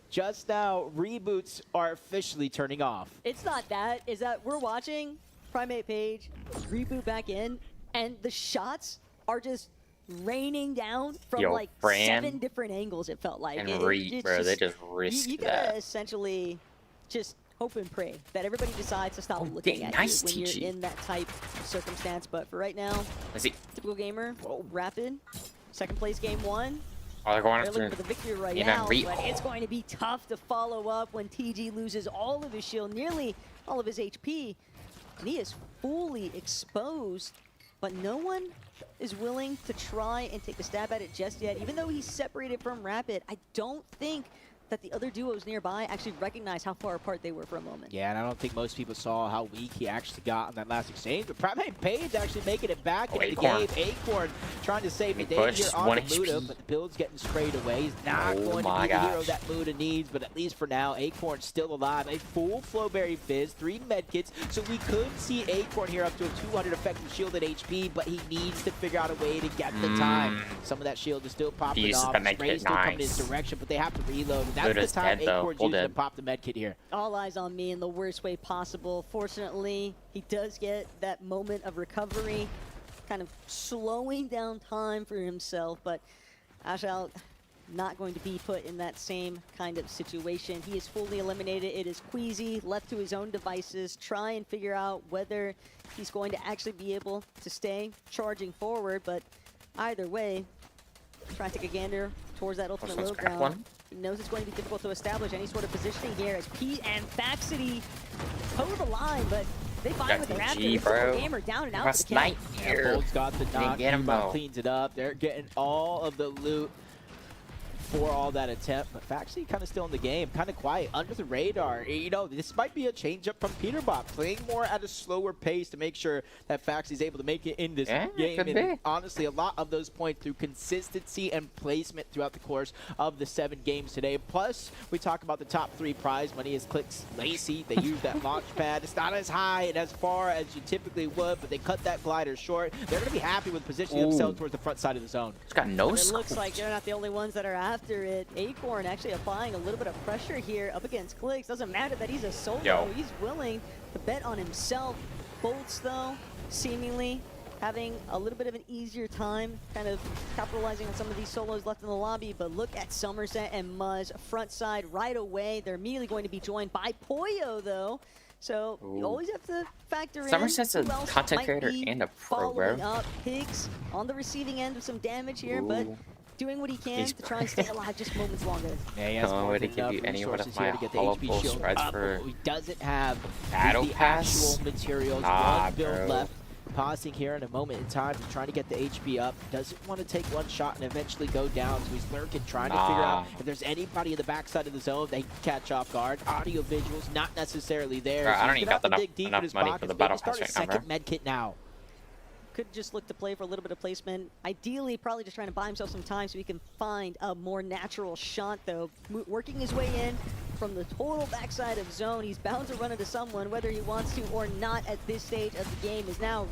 Just now, reboots are officially turning off. It's not that. Is that we're watching Primate Page reboot back in, and the shots are just raining down from like Fran 7 different angles, it felt like. And Reed, bro, they just risked you that. gotta essentially just hope and pray that everybody decides to stop looking at nice, you when TG. you're in that type of circumstance. But for right now, Let's see. typical gamer, Rapid, second place game 1. Oh, they're going They're after looking for the victory even royale, Reed. but it's going to be tough to follow up when TG loses all of his shield, nearly all of his HP, and he is fully exposed, but no one is willing to try and take a stab at it just yet. Even though he's separated from Rapid, I don't think that the other duos nearby actually recognize how far apart they were for a moment. Yeah, and I don't think most people saw how weak he actually got on that last exchange. But Primate Page actually making it back into Acorn. the game. Acorn trying to save the Big day push, here on 1 the Muda, HP. but the build's getting sprayed away. He's not Oh going to my be the hero gosh. that Muda needs, but at least for now, Acorn's still alive. A full Flowberry Fizz, 3 medkits, so we could see Acorn here up to a 200 effective shielded HP, but he needs to figure out a way to get the time. Some of that shield is still popping uses off. the med Spray's kit, still coming in his nice. direction, but they have to reload. And that's Muda's the time dead, though. Acorn's Full using to dead. pop the medkit here. All eyes on me in the worst way possible. Fortunately, he does get that moment of recovery, kind of slowing down time for himself, but Ashal not going to be put in that same kind of situation. He is fully eliminated. It is Queasy left to his own devices, try and figure out whether he's going to actually be able to stay charging forward, but either way, try and take a gander towards that ultimate This low one's cracked ground. one. He knows it's going to be difficult to establish any sort of positioning here as Pete and Faxity toe the line, but they find Got with the TG, Raptor. The bro. gamer down and out Russ for the kill. Knight Yeah, here. Bolt's got the knock. get him, Eva though. cleans it up. They're getting all of the loot for all that attempt, but Faxi kind of still in the game, kind of quiet, under the radar. You know, this might be a change-up from Peterbot, playing more at a slower pace to make sure that Faxi's able to make it in this game. could And be. honestly, a lot of those points through consistency and placement throughout the course of the 7 games today. Plus, we talk about the top 3 prize money as Clicks Lacey. They use that launch pad. It's not as high and as far as you typically would, but they cut that glider short. They're going to be happy with positioning themselves towards the front side of the zone. It's got no And it scope. looks like they're not the only ones that are after it. Acorn actually applying a little bit of pressure here up against Clicks. Doesn't matter that he's a solo. Yo. He's willing to bet on himself. Bolts, though, seemingly having a little bit of an easier time kind of capitalizing on some of these solos left in the lobby. But look at Somerset and Muzz front side right away. They're immediately going to be joined by Poyo, though. So you always have to factor in Somerset's a who else content might creator be and a pro, bro. following up. Pigs on the receiving end of some damage here, but Ooh. doing what he can He's to try and stay alive just moments longer. Yeah, he has Oh, more way to than give enough you any one of resources here my to get the hollow HP full shield spreads up, for but he doesn't have Battle the Pass? actual materials. Nah, One build bro. left. Pausing here in a moment in time, he's trying to get the HP up. Doesn't want to take one shot and eventually go down, so he's lurking, trying to figure out if there's anybody in the backside of the zone they can catch off guard. Audio visuals not necessarily there. Bro, so I don't he's even gonna have got to dig deep in enough his money for pockets, the maybe battle start pass a right now, second med kit now. Could just look to play for a little bit of placement. Ideally, probably just trying to buy himself some time so he can find a more natural shot, though. Working his way in from the total backside of zone. He's bound to run into someone, whether he wants to or not at this stage of the game. Is now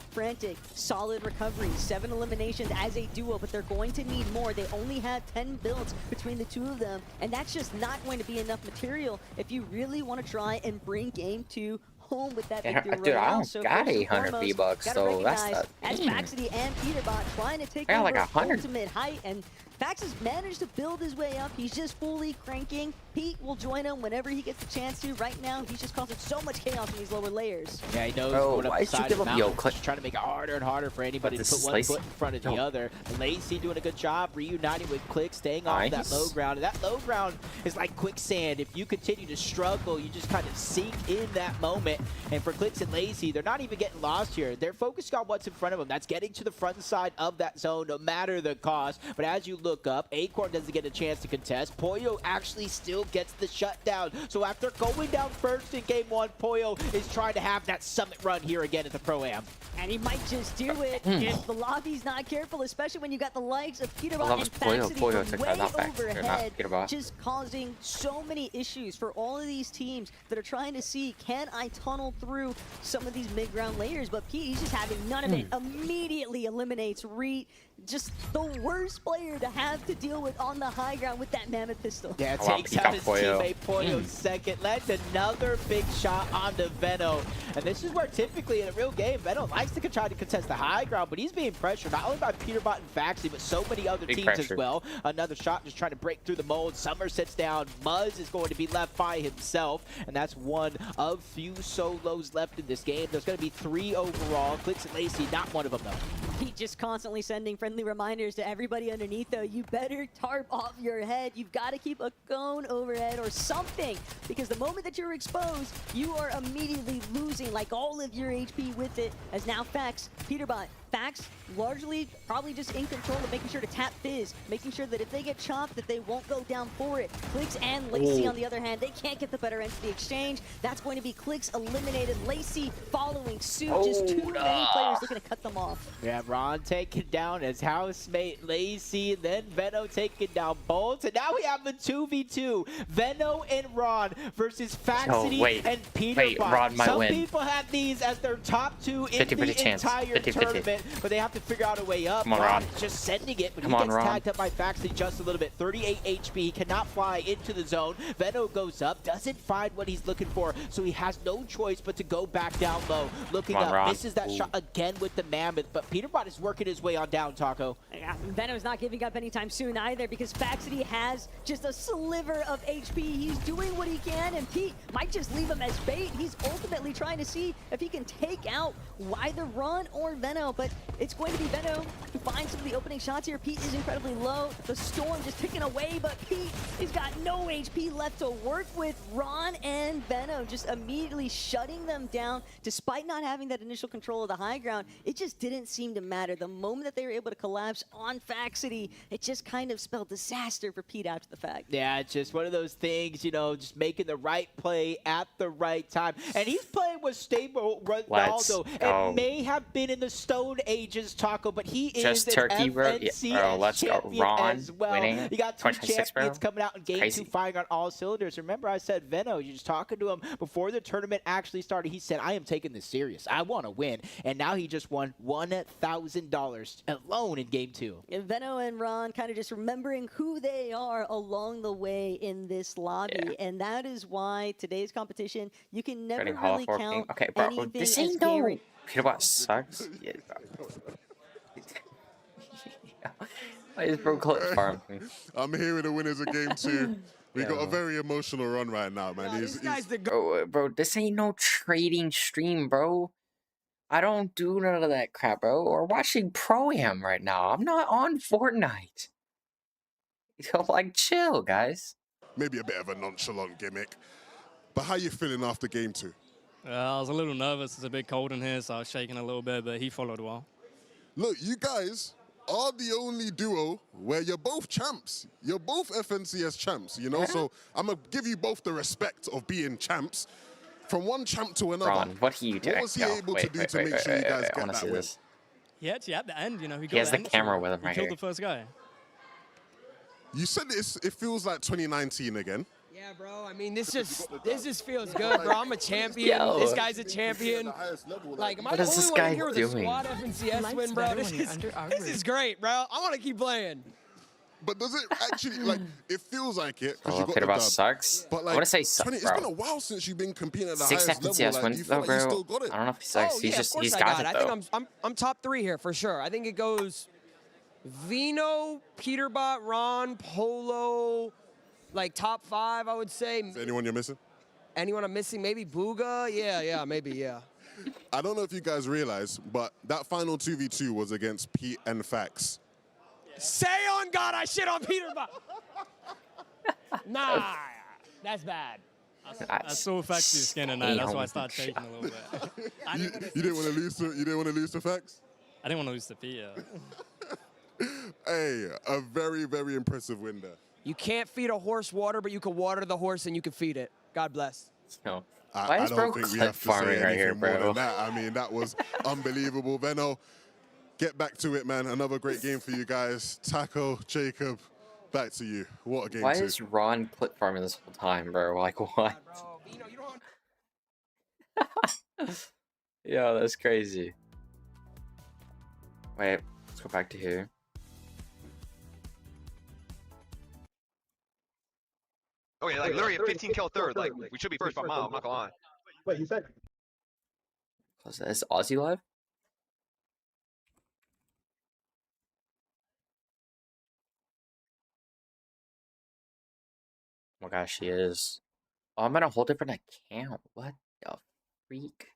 frantic, solid recovery, 7 eliminations as a duo, but they're going to need more. They only have 10 builds between the two of them, and that's just not going to be enough material if you really want to try and bring game 2 home with that Yeah, victory dude, I royale. don't So got first and 800 foremost, V-Bucks, gotta so that's recognize the as thing. Faxity and Peterbot trying to take I got over like 100. ultimate height, and Fax has managed to build his way up. He's just fully cranking. Pete will join him whenever he gets the chance to. Right now, he's just causing so much chaos in these lower layers. Yeah, he knows Bro, going up why the did you side give of the up- Yo, mountain, click. just trying to make it harder and harder for anybody to this put is one Lacey. foot in front of the Yo. other. Lacey doing a good job reuniting with Click, staying off that Nice. low ground. And that low ground is like quicksand. If you continue to struggle, you just kind of sink in that moment. And for Clicks and Lacey, they're not even getting lost here. They're focused on what's in front of them. That's getting to the front side of that zone, no matter the cost. But as you look look up. Acorn doesn't get a chance to contest. Pollo actually still gets the shutdown. So after going down first in game 1, Pollo is trying to have that summit run here again at the Pro-Am. And he might just do it if the lobby's not careful, especially when you got the likes of Peterbot love and Pollo. Faxity Pollo from took way that, not Fax, or not overhead, Peterbot. just causing so many issues for all of these teams that are trying to see, can I tunnel through some of these mid-ground layers? But Pete, he's just having none of it. Immediately eliminates Reet, just the worst player to have to deal with on the high ground with that mammoth pistol. Yeah, Oh, wow, takes he out got his Pollo. teammate Pollo second. Lands another big shot onto Veno. And this is where typically in a real game, Veno likes to try to contest the high ground, but he's being pressured not only by Peterbot and Faxi, but so many other Big teams pressure. as well. Another shot just trying to break through the mold. Summer sits down. Muzz is going to be left by himself, and that's one of few solos left in this game. There's going to be 3 overall. Clicks and Lacey, not one of them though. Pete just constantly sending friendly reminders to everybody underneath, though. You better tarp off your head. You've got to keep a cone overhead or something, because the moment that you're exposed, you are immediately losing like all of your HP with it. As now Fax, Peterbot, Fax largely probably just in control of making sure to tap Fizz, making sure that if they get chopped that they won't go down for it. Clicks and Lacey on the other hand, they can't get the better end of the exchange. That's going to be Clicks eliminated. Lacey following suit, just too many players looking to cut them off. Yeah, Ron taken down as housemate Lacey, and then Veno taking down Bolt, and now we have a 2v2. Veno and Ron versus Faxity and Peterbot. Ron might Some win. people have these as their top 2 in 50-50 the chance. entire 50-50. tournament, but they have to figure out a way up. Come on, Ron. Just sending it, but Come he on, gets Ron. tagged up by Faxity just a little bit. 38 HP, he cannot fly into the zone. Veno goes up, doesn't find what he's looking for, so he has no choice but to go back down low. Looking Come on, up, Ron. misses that shot again with the Mammoth, but Peterbot is working his way on down, Taco. Yeah, Veno's not giving up anytime soon either, because Faxity has just a sliver of HP. He's doing what he can, and Pete might just leave him as bait. He's ultimately trying to see if he can take out either Ron or Veno, but it's going to be Veno who finds some of the opening shots here. Pete is incredibly low. The storm just ticking away, but Pete has got no HP left to work with. Ron and Veno just immediately shutting them down, despite not having that initial control of the high ground. It just didn't seem to matter. The moment that they were able to collapse on Faxity, it just kind of spelled disaster for Pete after the fact. Yeah, it's just one of those things, you know, just making the right play at the right time. And he's playing with stable Ronaldo. It may have been in the Stone Ages, Taco, but he Just is turkey, an bro. FNCS Yeah, bro, let's go. champion Ron as well. winning. You got 2 2026, champions bro. coming out in game Crazy. 2, firing on all cylinders. Remember, I said Veno, you're just talking to him before the tournament actually started. He said, I am taking this serious. I want to win. And now he just won $1,000 alone in game 2. And Veno and Ron kind of just remembering who they are along the way in this lobby. Yeah. And that is why today's competition, you can never Starting Hall really of Fame. count Okay, bro, anything this as ain't no. guaranteed. Peterbot sucks. Yeah, bro. Why is bro close farm? I'm here with the winners of game 2. We got a very emotional run right now, man. Bro, this ain't no trading stream, bro. I don't do none of that crap, bro. We're watching Pro-Am right now. I'm not on Fortnite. Yo, like, chill, guys. Maybe a bit of a nonchalant gimmick. But how you feeling after game 2? I was a little nervous. It's a bit cold in here, so I was shaking a little bit, but he followed well. Look, you guys are the only duo where you're both champs. You're both FNCS champs, you know? So I'm going to give you both the respect of being champs. From one champ to another. Ron, what are you doing? What was he able to do to make sure you guys get that win? He actually at the end, you know, he has the camera with him right killed here. the first guy. You said it feels like 2019 again. Yeah, bro. I mean, this just feels good, bro. I'm a champion. Yo. This guy's a champion. Like, am I What the is this only one guy here with a doing? squad FNCS win, bro? This is great, bro. I want to keep playing. But does it actually, like, it feels like it because Oh, you got the Peterbot dub. sucks. But, I like, want to say sucks, 20 it's bro. been a while since you've been competing at the 6 highest level. FNCS Like, do wins, you feel though, like you bro. still got it? I don't know if he sucks. Oh, he's yeah, just, of course he's I got got it, it. though. I think I'm top 3 here for sure. I think it goes Vino, Peterbot, Ron, Polo, like top 5, I would say. Is there anyone you're missing? Anyone I'm missing? Maybe Booga? Yeah, maybe, yeah. I don't know if you guys realize, but that final 2v2 was against Pete and Fax. Say on God, I shit on Peterbot. Nah, that's bad. I saw Fax's skin tonight. That's why I started shaking a little bit. You didn't want to lose to Fax? I didn't want to lose to Peter. Hey, a very, very impressive win there. You can't feed a horse water, but you can water the horse and you can feed it. God bless. No. I Why is bro don't think we clip have to say farming right anything here, more bro? than that. I mean, that was unbelievable. Venno, get back to it, man. Another great game for you guys. Taco, Jacob, back to you. What a game Why two. is Ron clip farming this whole time, bro? Like, what? Yeah, that's crazy. Wait, let's go back to here. Okay, like literally a 15 kill third. Like we should be first by a mile. I'm not gonna lie. Wait, you said? Is Aussie live? Oh my gosh, she is. Oh, I'm on a whole different account. What the freak?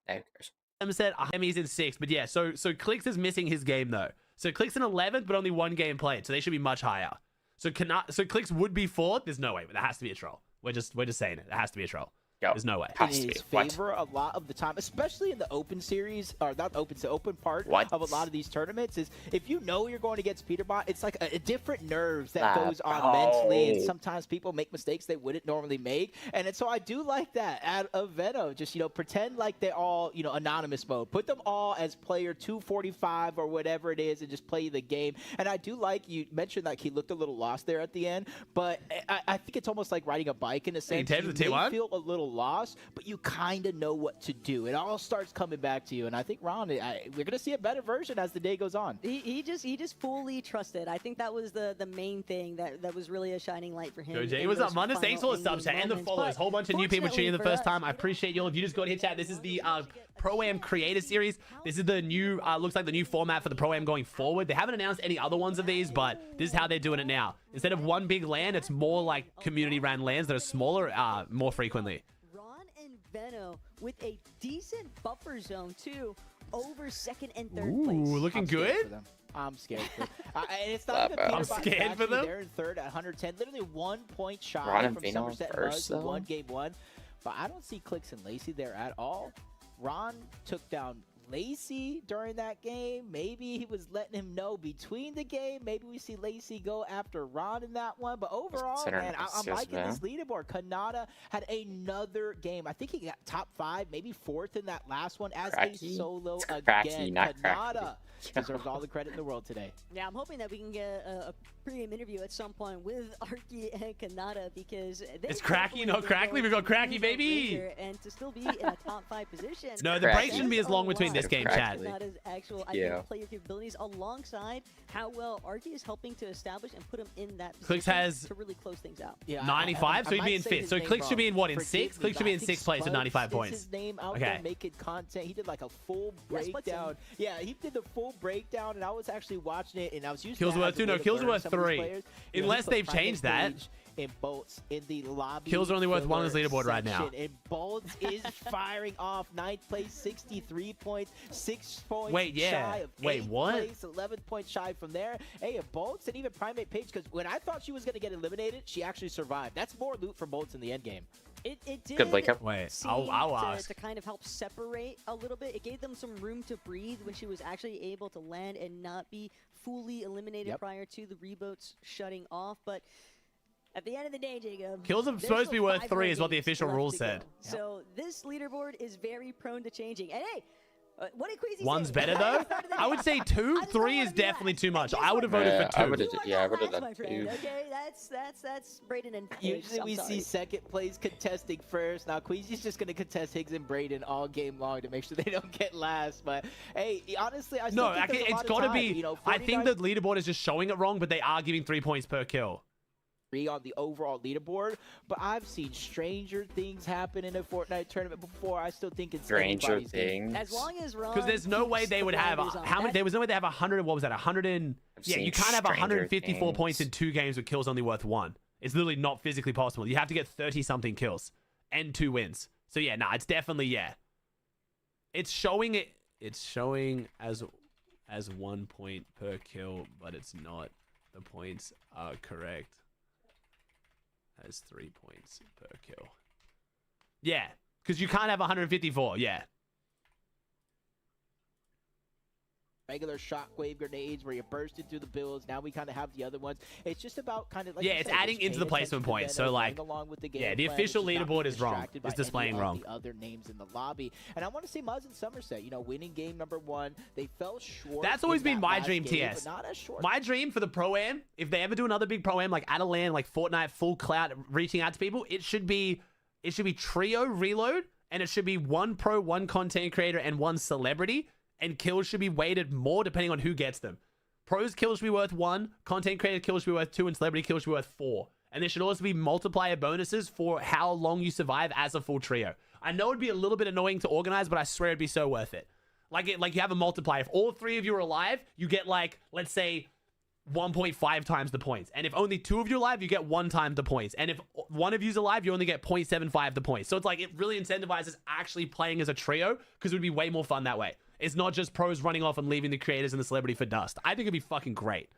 Who cares? Said Hemi's in 6th, but yeah, so Clicks is missing his game though. So Clicks in 11th, but only 1 game played, so they should be much higher. So Clicks would be 4th. There's no way, but that has to be a troll. We're just saying it. It has to be a troll. Yo, there's no way. In his favor a lot of the time, especially in the open series, or not open, the open part of a lot of these tournaments, is if you know you're going against Peterbot, it's like a different nerves that goes on mentally, and sometimes people make mistakes they wouldn't normally make, and so I do like that out of Venno. Just, you know, pretend like they're all, you know, anonymous mode. Put them all as player 245 or whatever it is, and just play the game. And I do like you mentioned like he looked a little lost there at the end, but I think it's almost like riding a bike in a sense. You may feel a little lost, but you kind of know what to do. It all starts coming back to you, and I think Ron, we're gonna see a better version as the day goes on. He just fully trusted. I think that was the main thing that was really a shining light for him. Go Jay, what's up, Mundas? Thanks for the sub chat and the followers. Whole bunch of new people cheering the first time. I appreciate you all. If you just go to hit chat, this is the Pro-Am Creator Series. This is the new, looks like the new format for the Pro-Am going forward. They haven't announced any other ones of these, but this is how they're doing it now. Instead of one big LAN, it's more like community-ran LANs that are smaller more frequently. Venno with a decent buffer zone too over 2nd and 3rd Ooh, place. looking good. I'm scared for them. And it's not even I'm scared for them. They're in 3rd at 110, literally 1 point shy Ron from and Somerset Vino Muzz, first, who though. won game 1. But I don't see Clicks and Lacey there at all. Ron took down Lacey during that game. Maybe he was letting him know between the game. Maybe we see Lacey go after Ron in that one. But overall, man, I'm liking this leaderboard. Kanata had another game. I think he got top 5, maybe 4th in that last one as a solo again. Kanata deserves all the credit in the world today. Yeah, I'm hoping that we can get a pregame interview at some point with Arky and Kanata, because it's Cracky, not Crackly. We've got Cracky, baby. And to still be in a top 5 position. No, the break shouldn't be as long between this game, Chad. Kanata's actual player capabilities alongside how well Arky is helping to establish and put him in that position Clicks has to really close things out. Yeah, 95, so he'd be in 5th. So Clicks should be in what, in 6th? Clicks should be in 6th place with 95 points. His name out there making content. He did like a full breakdown. Yeah, he did the full breakdown, and I was actually watching it, and I was using Kills worth 2, no, kills worth 3. Unless they've changed that. In Bolts in the lobby. Kills are only worth 1 on this leaderboard right now. And Bolts is firing off 9th place, 63 points, 6 points shy of 8th place, 11 points shy from there. Hey, Bolts and even Primate Page, because when I thought she was going to get eliminated, she actually survived. That's more loot for Bolts in the end game. It did good Blake up. Wait, seem I'll ask. to kind of help separate a little bit. It gave them some room to breathe when she was actually able to land and not be fully eliminated prior to the reboats shutting off. But at the end of the day, Jacob, kills are supposed to be worth 3 is what the official rules said. So this leaderboard is very prone to changing. And hey, what did Queasy One's say? better though. I would say 2, 3 is definitely too much. I would have voted for 2. I would have done 2. Okay, that's Brayden and Higgs. Usually we see 2nd place contesting first. Now Queasy's just going to contest Higgs and Brayden all game long to make sure they don't get last. But hey, honestly, I still think it's got to be. You know, I think the leaderboard is just showing it wrong, but they are giving 3 points per kill on the overall leaderboard, but I've seen stranger things happen in a Fortnite tournament before. I still think it's stranger things. As long as Ron, because there's no way they would have how many. There was no way they have 100. What was that? 100 and you can't have 154 points in 2 games with kills only worth 1. It's literally not physically possible. You have to get 30 something kills and 2 wins. So yeah, nah, it's definitely It's showing it. It's showing as 1 point per kill, but it's not. The points are correct. Has 3 points per kill. Yeah, because you can't have 154. Yeah. regular shockwave grenades where you're bursting through the builds. Now we kind of have the other ones. It's just about kind of like it's adding into the placement points. So like, the official leaderboard is wrong. It's displaying wrong. The other names in the lobby, and I want to say Muzz and Somerset, winning game number 1. They fell short. That's always been my dream, game, TS. not as short. My dream for the Pro-Am, if they ever do another big Pro-Am like at a LAN, like Fortnite, full clout, reaching out to people, it should be trio reload, and it should be 1 pro, 1 content creator, and 1 celebrity. And kills should be weighted more depending on who gets them. Pros kills should be worth 1, content creator kills should be worth 2, and celebrity kills should be worth 4. And there should also be multiplier bonuses for how long you survive as a full trio. I know it'd be a little bit annoying to organize, but I swear it'd be so worth it. Like you have a multiplier. If all 3 of you are alive, you get like, let's say, 1.5 times the points. And if only 2 of you are alive, you get 1 time the points. And if 1 of you's alive, you only get 0.75 the points. So it's like, it really incentivizes actually playing as a trio, because it would be way more fun that way. It's not just pros running off and leaving the creators and the celebrity for dust. I think it'd be fucking great.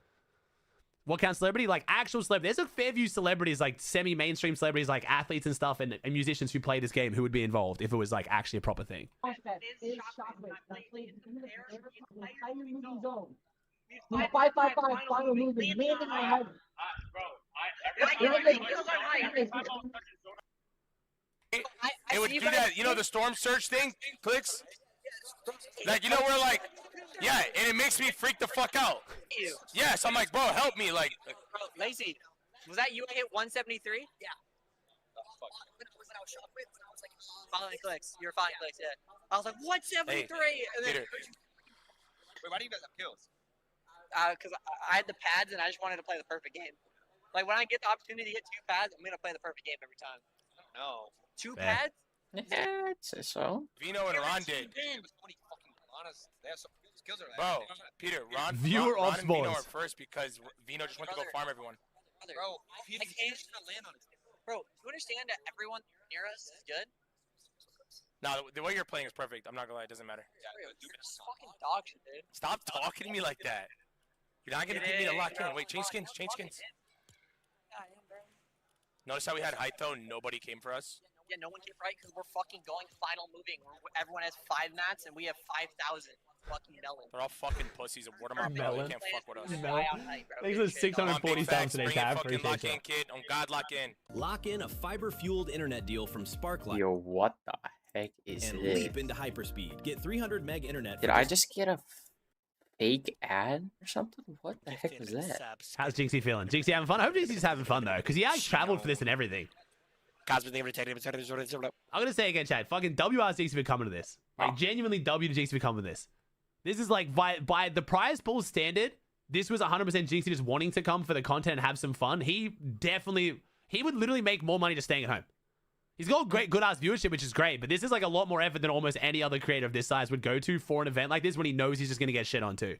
What kind of celebrity? Like actual celebrity. There's a fair few celebrities, like semi-mainstream celebrities, like athletes and stuff, and musicians who play this game who would be involved if it was like actually a proper thing. It would do that, the storm surge thing clicks. Like, where like, yeah, and it makes me freak the fuck out. Yes, I'm like, bro, help me, like. Bro, Lazy, was that you? I hit 173. Yeah. When I was like following clicks, you were following clicks, yeah. I was like 173, and then. Wait, why do you guys have kills? Because I had the pads and I just wanted to play the perfect game. Like when I get the opportunity to get 2 pads, I'm gonna play the perfect game every time. No. 2 pads? Yeah, I'd say so. Vino and Ron did. Bro, Peter, Ron and Vino are first because Vino just went to go farm everyone. Bro, I can't land on it. Bro, do you understand that everyone near us is good? No, the way you're playing is perfect. I'm not gonna lie, it doesn't matter. You're just fucking dog shit, dude. Stop talking to me like that. You're not gonna get me to lock in. Wait, change skins, change skins. Notice how we had height though, nobody came for us? Yeah, no one came right because we're fucking going final moving. Everyone has 5 mats and we have 5,000 fucking melon. They're all fucking pussies. Word them out, bro. You can't fuck with us. Thanks for 647 today, Tab. Fucking lock in, kid. On God, lock in. Lock in a fiber-fueled internet deal from Sparklight. Yo, what the heck is and this? leap into hyperspeed. Get 300 meg internet. Did I just get a fake ad or something? What the heck was that? How's Jinxie feeling? Jinxie having fun? I hope Jinxie's having fun though, because he actually traveled for this and everything. I'm gonna say again, Chad. Fucking WR Jinxie for coming to this. Like genuinely W to Jinxie for coming to this. This is like by the prize pool standard. This was 100% Jinxie just wanting to come for the content and have some fun. He would literally make more money just staying at home. He's got good ass viewership, which is great, but this is like a lot more effort than almost any other creator of this size would go to for an event like this when he knows he's just gonna get shit on too.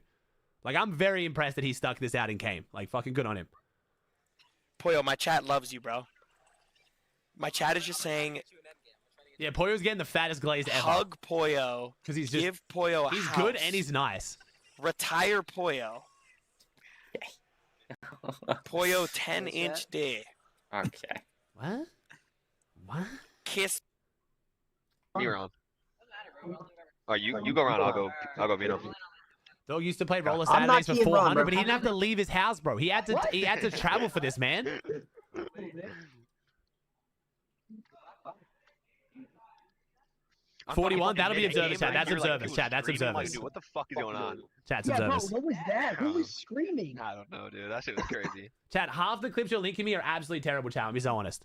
Like I'm very impressed that he stuck this out and came. Like fucking good on him. Poyo, my chat loves you, bro. My chat is just saying. Yeah, Poyo's getting the fattest glaze ever. Hug Poyo. Because he's just give Poyo a he's house. good and he's nice. Retire Poyo. Poyo 10-inch dick. Okay. What? What? Kiss. You're on. Oh, you go around. I'll go Vino. Dog used to play roller Saturdays for 400, but he didn't have to leave his house, bro. He had to travel for this, man. 41. That'll be observers, chat. That's observers, chat. That's observers. What the fuck is going on? Chat's Yeah, bro, observers. what was that? Who was screaming? I don't know, dude. That shit was crazy. Chat, half the clips you're linking me are absolutely terrible, chat. I'll be so honest.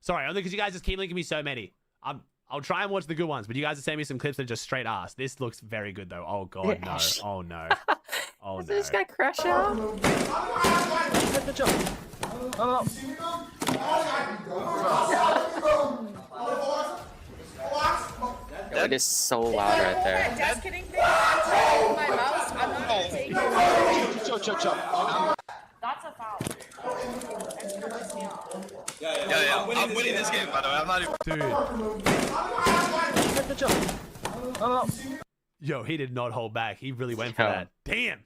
Sorry, only because you guys just keep linking me so many. I'll try and watch the good ones, but you guys are sending me some clips that are just straight ass. This looks very good, though. Oh, God, no. Oh, no. Oh, no. Did this guy crash out? Yo, it is so loud right there. Just kidding. My mouse. I'm not gonna take it. That's a foul. That's gonna piss me off. Yeah. I'm winning this game, by the way. I'm not even. Dude. Yo, he did not hold back. He really went for that. Damn.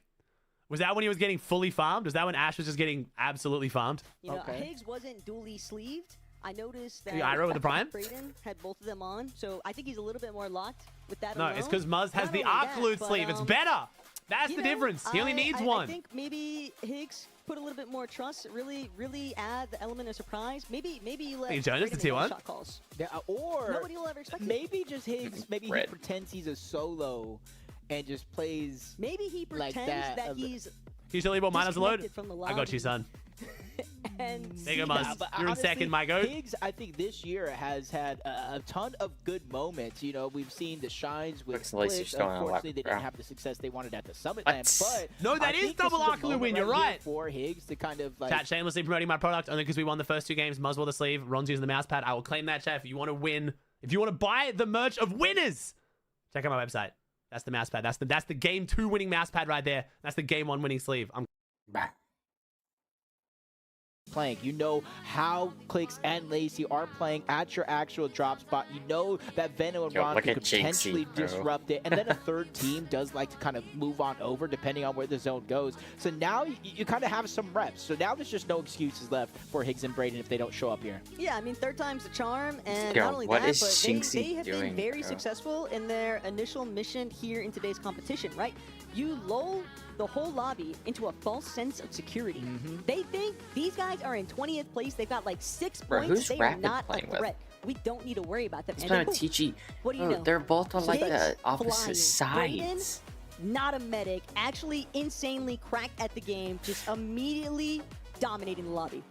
Was that when he was getting fully farmed? Was that when Ash was just getting absolutely farmed? You know, Higgs wasn't dually sleeved. I noticed that I wrote with the Prime? Brayden had both of them on, so I think he's a little bit more locked with that No, alone. it's because Muzz has Not the only Arc that, Fluid but, sleeve. It's better. That's the difference. He only needs one. I think maybe Higgs put a little bit more trust, really add the element of surprise. Maybe you let Jonas to T1 shot calls. Yeah, or nobody will ever expect maybe just Higgs. Maybe he pretends he's a solo and just plays. Maybe he pretends like that he's. Usually, ball minus load. I got you, son. And there you go, Muzz. You're honestly, in second, my goat. Higgs, I think this year has had a ton of good moments. You know, we've seen the shines with Glitch. Unfortunately, they didn't have the success they wanted at the Summit Land. But no, that is double Arkaloo win. You're right. For Higgs to kind of like. Chat, shamelessly promoting my product only because we won the first 2 games. Muzz wore the sleeve. Ron's using the mouse pad. I will claim that, chat. If you want to win, if you want to buy the merch of winners, check out my website. That's the mouse pad. That's the game 2 winning mouse pad right there. That's the game 1 winning sleeve. I'm back. Playing. You know how Clicks and Lacey are playing at your actual drop spot. You know that Veno and Ron could potentially disrupt it. And then a third team does like to kind of move on over depending on where the zone goes. So now you kind of have some reps. So now there's just no excuses left for Higgs and Braden if they don't show up here. Yeah, I mean, third time's the charm. And not only that, but they have been very successful in their initial mission here in today's competition, right? You lull the whole lobby into a false sense of security. They think these guys are in 20th place. They've got like 6 points. They are not a threat. We don't need to worry about them. He's playing with TG. What do you know? They're both on like the flying. opposite sides. Braden, not a medic, actually insanely cracked at the game, just immediately dominating the lobby.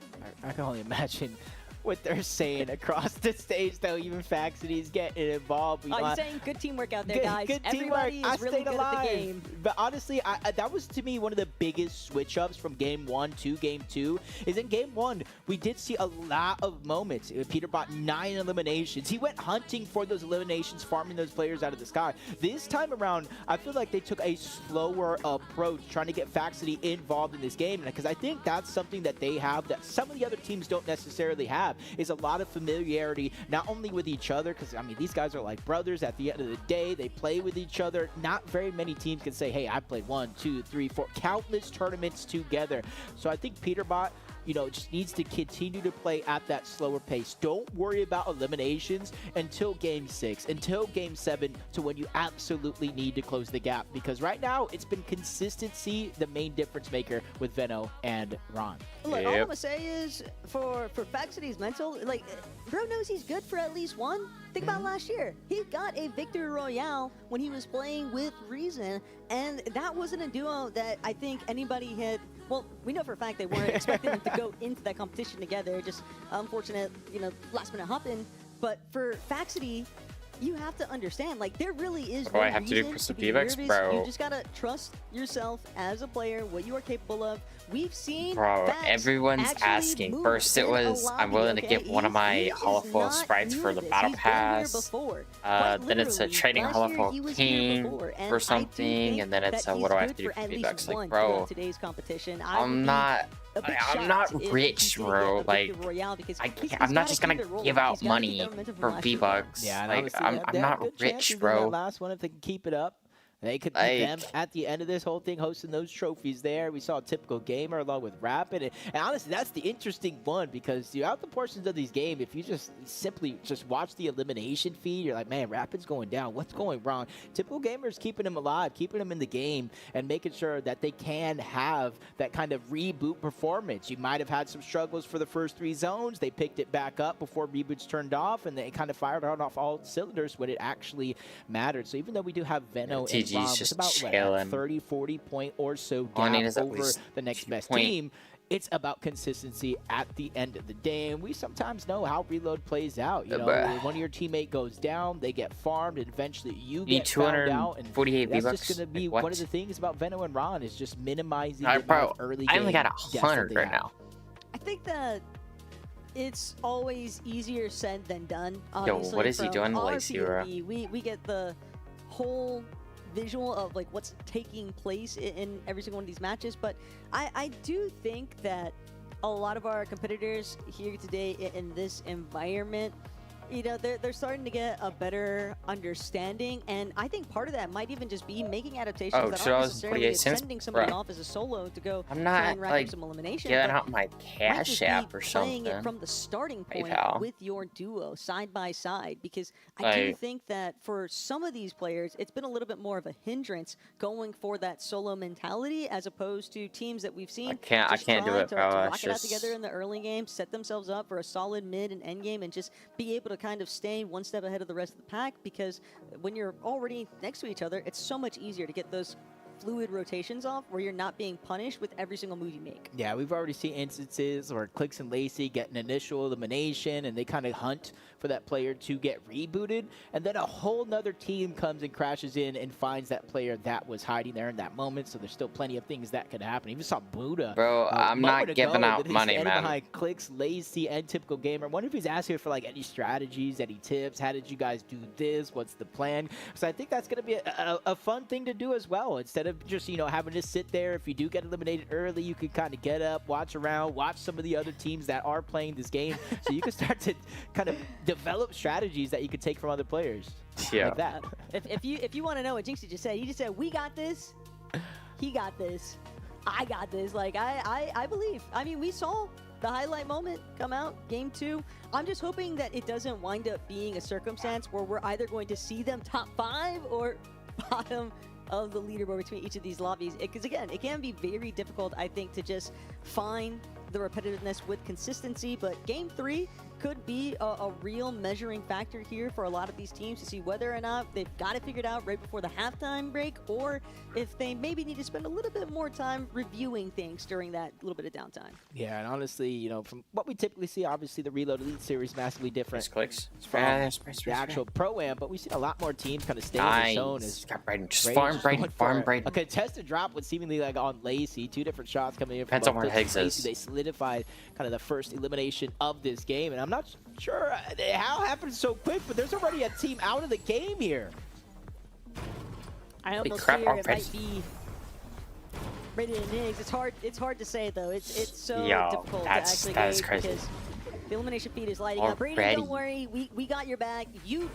I can only imagine what they're saying across the stage, though. Even Faxity's getting involved. I'm saying good teamwork out there, guys. Good Everybody teamwork. is really good at the game. But honestly, that was to me one of the biggest switch-ups from Game 1 to Game 2. Is in Game 1, we did see a lot of moments. Peter bought 9 eliminations. He went hunting for those eliminations, farming those players out of the sky. This time around, I feel like they took a slower approach, trying to get Faxity involved in this game. Because I think that's something that they have that some of the other teams don't necessarily have. Is a lot of familiarity, not only with each other, because I mean these guys are like brothers at the end of the day. They play with each other. Not very many teams can say, hey, I played 1, 2, 3, 4 countless tournaments together. So I think Peterbot, you know, just needs to continue to play at that slower pace. Don't worry about eliminations until Game 6, until Game 7, to when you absolutely need to close the gap. Because right now, it's been consistency the main difference maker with Veno and Ron. Look, all I'm gonna say is for Faxity's mental, like, bro knows he's good for at least one. Think about last year. He got a Victory Royale when he was playing with Reason, and that wasn't a duo that I think anybody had. Well, we know for a fact they weren't expecting them to go into that competition together. Just unfortunate, you know, last minute hop in. But for Faxity, you have to understand, like, there really is no reason to be nervous. You just gotta trust yourself as a player, what you are capable of. We've seen everyone's asking. First it was, I'm willing to give one of my Hollow sprites for the battle pass. Then it's a trading Hollow King or something, and then it's what do I have to do for V-Bucks? Like, bro, I'm not rich, bro. Like, I'm not just gonna give out money for V-Bucks. Yeah, like, I'm not rich, bro. Last one, if they can keep it up, they could be them at the end of this whole thing, hosting those trophies there. We saw a typical gamer along with Rapid. And honestly, that's the interesting one, because throughout the portions of these games, if you just simply watch the elimination feed, you're like, man, Rapid's going down. What's going wrong? Typical gamers keeping him alive, keeping him in the game, and making sure that they can have that kind of reboot performance. You might have had some struggles for the first 3 zones. They picked it back up before reboots turned off, and they kind of fired on off all cylinders when it actually mattered. So even though we do have Veno and Ron, it's about 30, 40 point or so gap over the next best team. It's about consistency at the end of the day, and we sometimes know how reload plays out. You know, when one of your teammate goes down, they get farmed, and eventually you get found out. And that's just going to be one of the things about Veno and Ron, is just minimizing the early game. I only got 100 right now. I think that it's always easier said than done. Yo, what is he doing to Lacey? We get the whole visual of like what's taking place in every single one of these matches, but I do think that a lot of our competitors here today in this environment You know, they're starting to get a better understanding, and I think part of that might even just be making adaptations that aren't necessarily sending somebody off as a solo to go try and rack up some elimination. Getting out my Cash App or playing something. it from the starting point with your duo side by side, because I do think that for some of these players, it's been a little bit more of a hindrance going for that solo mentality as opposed to teams that we've seen. I can't do it, bro. To rock it out together in the early game, set themselves up for a solid mid and end game, and just be able to kind of stay one step ahead of the rest of the pack, because when you're already next to each other, it's so much easier to get those fluid rotations off where you're not being punished with every single move you make. Yeah, we've already seen instances where Clix and Lacey get an initial elimination and they kind of hunt for that player to get rebooted, and then a whole nother team comes and crashes in and finds that player that was hiding there in that moment. So there's still plenty of things that could happen. Even saw Buddha. Bro, I'm not giving out money, man. Behind Clix, Lacey, and Typical Gamer. I wonder if he's asking for like any strategies, any tips. How did you guys do this? What's the plan? So I think that's going to be a fun thing to do as well. Instead of just, you know, having to sit there, if you do get eliminated early, you can kind of get up, watch around, watch some of the other teams that are playing this game, so you can start to kind of develop strategies that you could take from other players. Yeah. Like that. If you want to know what Jinxie just said, he just said, "We got this. He got this. I got this." Like I believe. I mean, we saw the highlight moment come out, game 2. I'm just hoping that it doesn't wind up being a circumstance where we're either going to see them top 5 or bottom of the leaderboard between each of these lobbies, because again, it can be very difficult, I think, to just find the repetitiveness with consistency. But game 3 could be a real measuring factor here for a lot of these teams to see whether or not they've got it figured out right before the halftime break, or if they maybe need to spend a little bit more time reviewing things during that little bit of downtime. Yeah, and honestly, you know, from what we typically see, obviously the Reload Elite Series massively different Clicks. from the actual Pro-Am, but we've seen a lot more teams kind of stay in the zone. Got Brayden. Just farm Brayden. A contested drop would seemingly like on Lacey. 2 different shots coming in from Depends on where Higgs is. They solidified kind of the first elimination of this game, and I'm not sure how it happened so quick, but there's already a team out of the game here. I almost fear it might be Brayden and Higgs. It's hard to say though. It's so difficult to actually gauge because the elimination feed is lighting up. Brayden, don't worry, we got your back. You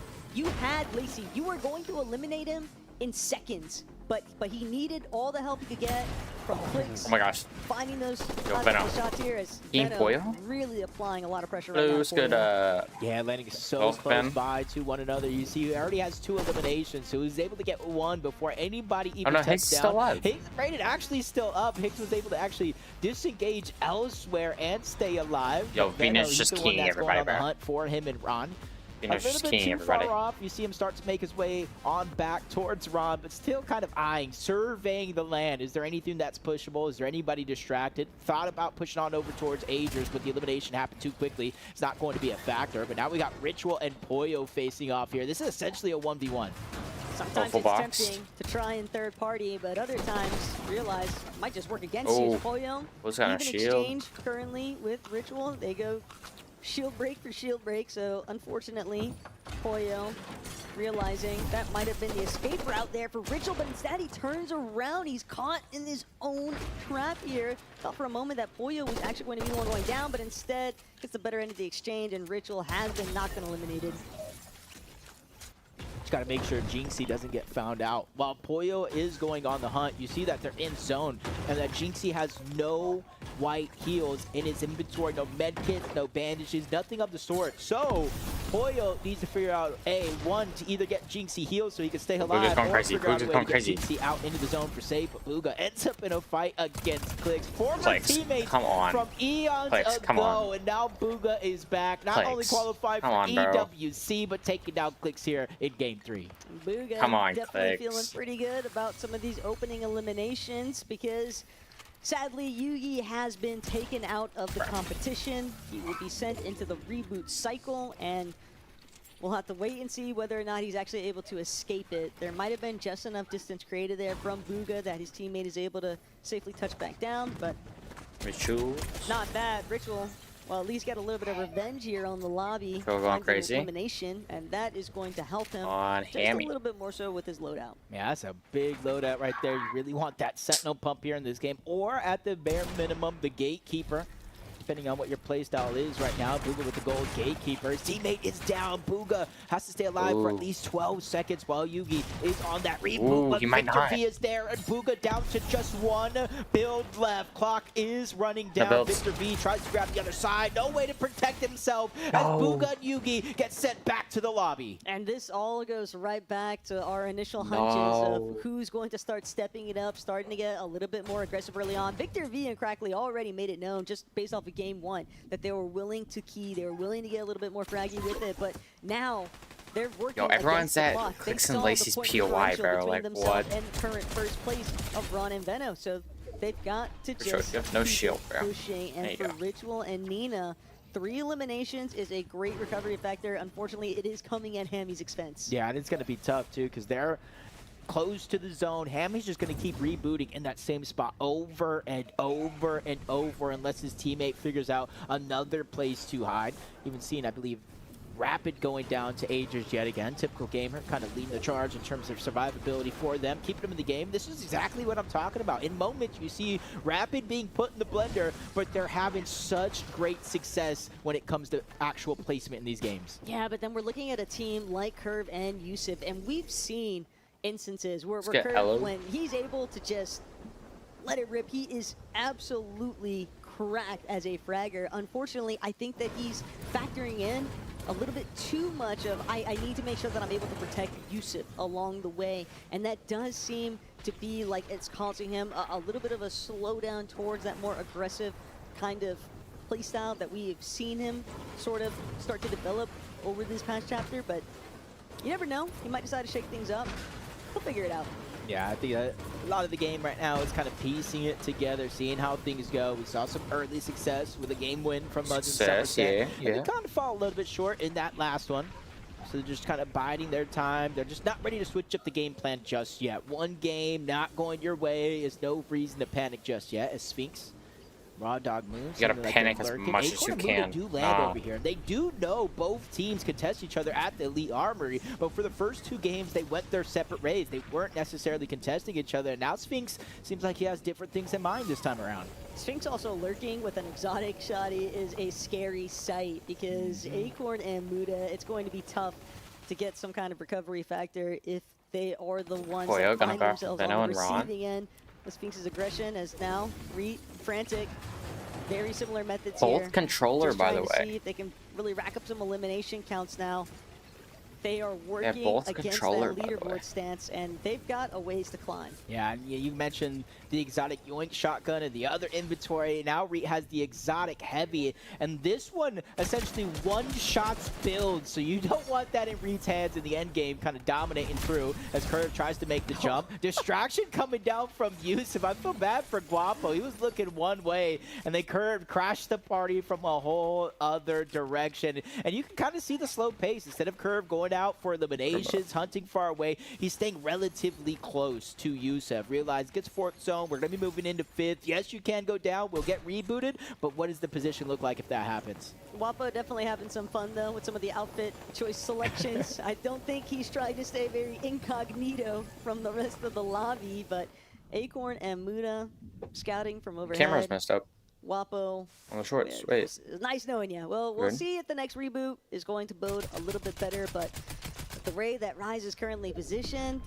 had Lacey. You were going to eliminate him in seconds, but he needed all the help he could get from Clix. Oh my gosh. Finding those shots here as Venom really applying a lot of pressure right now. Blue's good. Yeah, landing so close by to one another. You see, he already has 2 eliminations, so he's able to get 1 before anybody even touched Higgs down. Still alive. Higgs, Brayden actually still up. Higgs was able to actually disengage elsewhere and stay alive. Yo, Venus just keying everybody, on the hunt for him and Ron. A little bit too far off. You see him start to make his way on back towards Ron, but still kind of eyeing, surveying the land. Is there anything that's pushable? Is there anybody distracted? Thought about pushing on over towards Agers, but the elimination happened too quickly. It's not going to be a factor, but now we got Ritual and Poyo facing off here. This is essentially a 1v1. Sometimes it's tempting to try in third party, but other times realize it might just work against you. Poyo, even exchange currently with Ritual. They go shield break for shield break, so unfortunately, Poyo realizing that might have been the escape route there for Ritual, but instead he turns around. He's caught in his own trap here. Thought for a moment that Poyo was actually going to be the one going down, but instead gets the better end of the exchange, and Ritual has been knocked and eliminated. Just got to make sure Jinxie doesn't get found out. While Poyo is going on the hunt, you see that they're in zone, and that Jinxie has no white heals in his inventory, no med kits, no bandages, nothing of the sort. So Poyo needs to figure out one to either get Jinxie healed so he can stay alive, or figure out a way to get Jinxie out into the zone for safe. But Booga ends up in a fight against Clix. Former teammates from eons ago, and now Booga is back. Not only qualified for EWC, but taking down Clix here in game 3. Booga definitely feeling pretty good about some of these opening eliminations, because sadly, Yugi has been taken out of the competition. He will be sent into the reboot cycle, and we'll have to wait and see whether or not he's actually able to escape it. There might have been just enough distance created there from Booga that his teammate is able to safely touch back down, but Ritual. Not bad. Ritual, well, at least get a little bit of revenge here on the lobby. Going crazy. Elimination, and that is going to help him just a little bit more so with his loadout. Yeah, that's a big loadout right there. You really want that Sentinel pump here in this game, or at the bare minimum, the Gatekeeper. depending on what your playstyle is right now. Booga with the gold gatekeeper. His teammate is down. Booga has to stay alive for at least 12 seconds while Yugi is on that reboot. But Victor V is there, and Booga down to just one build left. Clock is running down. Victor V tries to grab the other side. No way to protect himself as Booga and Yugi get sent back to the lobby. And this all goes right back to our initial hunches of who's going to start stepping it up, starting to get a little bit more aggressive early on. Victor V and Crackley already made it known just based off of game 1 that they were willing to key, they were willing to get a little bit more fraggy with it, but now they're working. Yo, everyone's at Clicks and Lacy's POI, bro. Like, what? And current first place of Ron and Veno, so they've got to just no shield, bro. pushing. And for Ritual and Nina, 3 eliminations is a great recovery factor. Unfortunately, it is coming at Hammy's expense. Yeah, and it's going to be tough, too, because they're close to the zone. Hammy's just going to keep rebooting in that same spot over and over and over unless his teammate figures out another place to hide. Even seeing, I believe, Rapid going down to Agers yet again. Typical gamer, kind of leading the charge in terms of survivability for them, keeping them in the game. This is exactly what I'm talking about. In moments, you see Rapid being put in the blender, but they're having such great success when it comes to actual placement in these games. Yeah, but then we're looking at a team like Curve and Yusuf, and we've seen instances where Curve, when he's able to just let it rip, he is absolutely cracked as a fragger. Unfortunately, I think that he's factoring in a little bit too much of, I need to make sure that I'm able to protect Yusuf along the way. And that does seem to be like it's causing him a little bit of a slowdown towards that more aggressive kind of playstyle that we've seen him sort of start to develop over this past chapter. But you never know. He might decide to shake things up. He'll figure it out. Yeah, I think a lot of the game right now is kind of piecing it together, seeing how things go. We saw some early success with a game win from Legends. Yeah. And they kind of fall a little bit short in that last one. So they're just kind of biding their time. They're just not ready to switch up the game plan just yet. One game not going your way is no reason to panic just yet, as Sphinx Raw Dog moves. You gotta panic as much as you can. Do land over here. They do know both teams can test each other at the Elite Armory, but for the first 2 games, they went their separate ways. They weren't necessarily contesting each other, and now Sphinx seems like he has different things in mind this time around. Sphinx also lurking with an exotic shoddy is a scary sight because Acorn and Muda, it's going to be tough to get some kind of recovery factor if they are the ones that find themselves on the receiving end of Sphinx's aggression, as now Frantic, very similar methods here. Both controller, by the way. See if they can really rack up some elimination counts now. They are working against that leaderboard stance, and they've got a ways to climb. Yeah, and you mentioned the exotic Yoink shotgun and the other inventory. Now Reet has the exotic heavy, and this one essentially one-shots build, so you don't want that in Reet's hands in the end game, kind of dominating through as Curve tries to make the jump. Distraction coming down from Yusuf. I feel bad for Guapo. He was looking one way, and they Curve crashed the party from a whole other direction. And you can kind of see the slow pace. Instead of Curve going out for eliminations, hunting far away, he's staying relatively close to Yusuf. Realize gets 4th zone, we're going to be moving into 5th. Yes, you can go down, we'll get rebooted, but what does the position look like if that happens? Wapo definitely having some fun though with some of the outfit choice selections. I don't think he's trying to stay very incognito from the rest of the lobby, but Acorn and Muda scouting from overhead. Camera's messed up. Wapo. On the shorts. Wait. It's nice knowing you. Well, we'll see if the next reboot is going to bode a little bit better, but the way that Rise is currently positioned,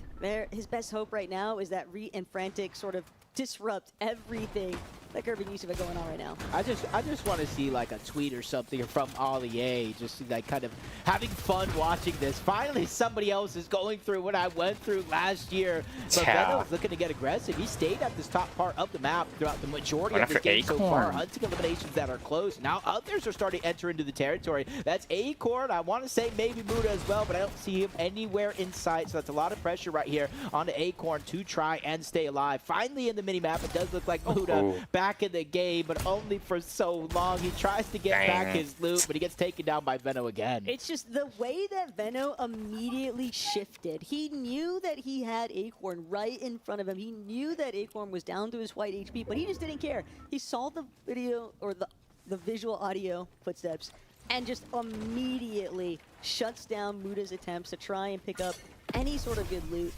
his best hope right now is that Reet and Frantic sort of disrupt everything that Curve and Yusuf are going on right now. I just want to see like a tweet or something from Ollie, just like kind of having fun watching this. Finally, somebody else is going through what I went through last year. But Veno was looking to get aggressive. He stayed at this top part of the map throughout the majority of the game so far, hunting eliminations that are close. Now others are starting to enter into the territory. That's Acorn. I want to say maybe Muda as well, but I don't see him anywhere in sight. So that's a lot of pressure right here on the Acorn to try and stay alive. Finally in the mini-map, it does look like Muda back in the game, but only for so long. He tries to get back his loot, but he gets taken down by Veno again. It's just the way that Veno immediately shifted. He knew that he had Acorn right in front of him. He knew that Acorn was down to his white HP, but he just didn't care. He saw the video or the visual audio footsteps and just immediately shuts down Muda's attempts to try and pick up any sort of good loot.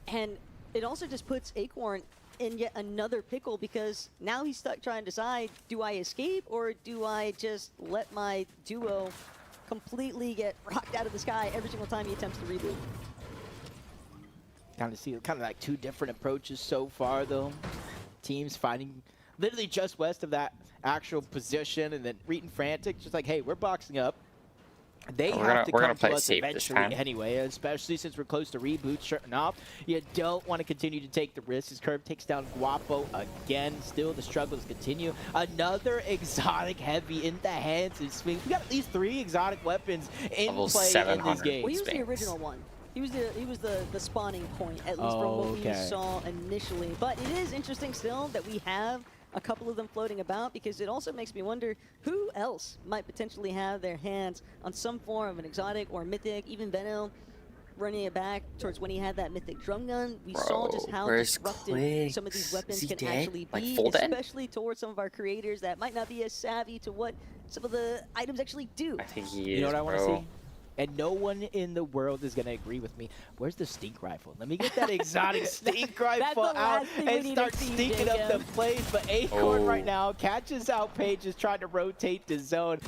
And it also just puts Acorn in yet another pickle because now he's stuck trying to decide, do I escape or do I just let my duo completely get rocked out of the sky every single time he attempts to reboot? Kind of like two different approaches so far, though. Teams fighting literally just west of that actual position, and then Reet and Frantic just like, hey, we're boxing up. They have to come to us eventually anyway, especially since we're close to reboot. Sure enough, you don't want to continue to take the risk. His curve takes down Guapo again. Still, the struggles continue. Another exotic heavy in the hands of Sphinx. We got at least 3 exotic weapons in play in this game. Well, he was the original one. He was the spawning point, at least from what we saw initially. But it is interesting still that we have a couple of them floating about, because it also makes me wonder who else might potentially have their hands on some form of an exotic or mythic. Even Venom running it back towards when he had that mythic drum gun. We saw just how disruptive some of these weapons can actually be, especially towards some of our creators that might not be as savvy to what some of the items actually do. I think he is, you know what I want to see? And no one in the world is going to agree with me. Where's the stink rifle? Let me get that exotic stink rifle out and start stinking up the place. But Acorn right now catches out Page, just trying to rotate the zone.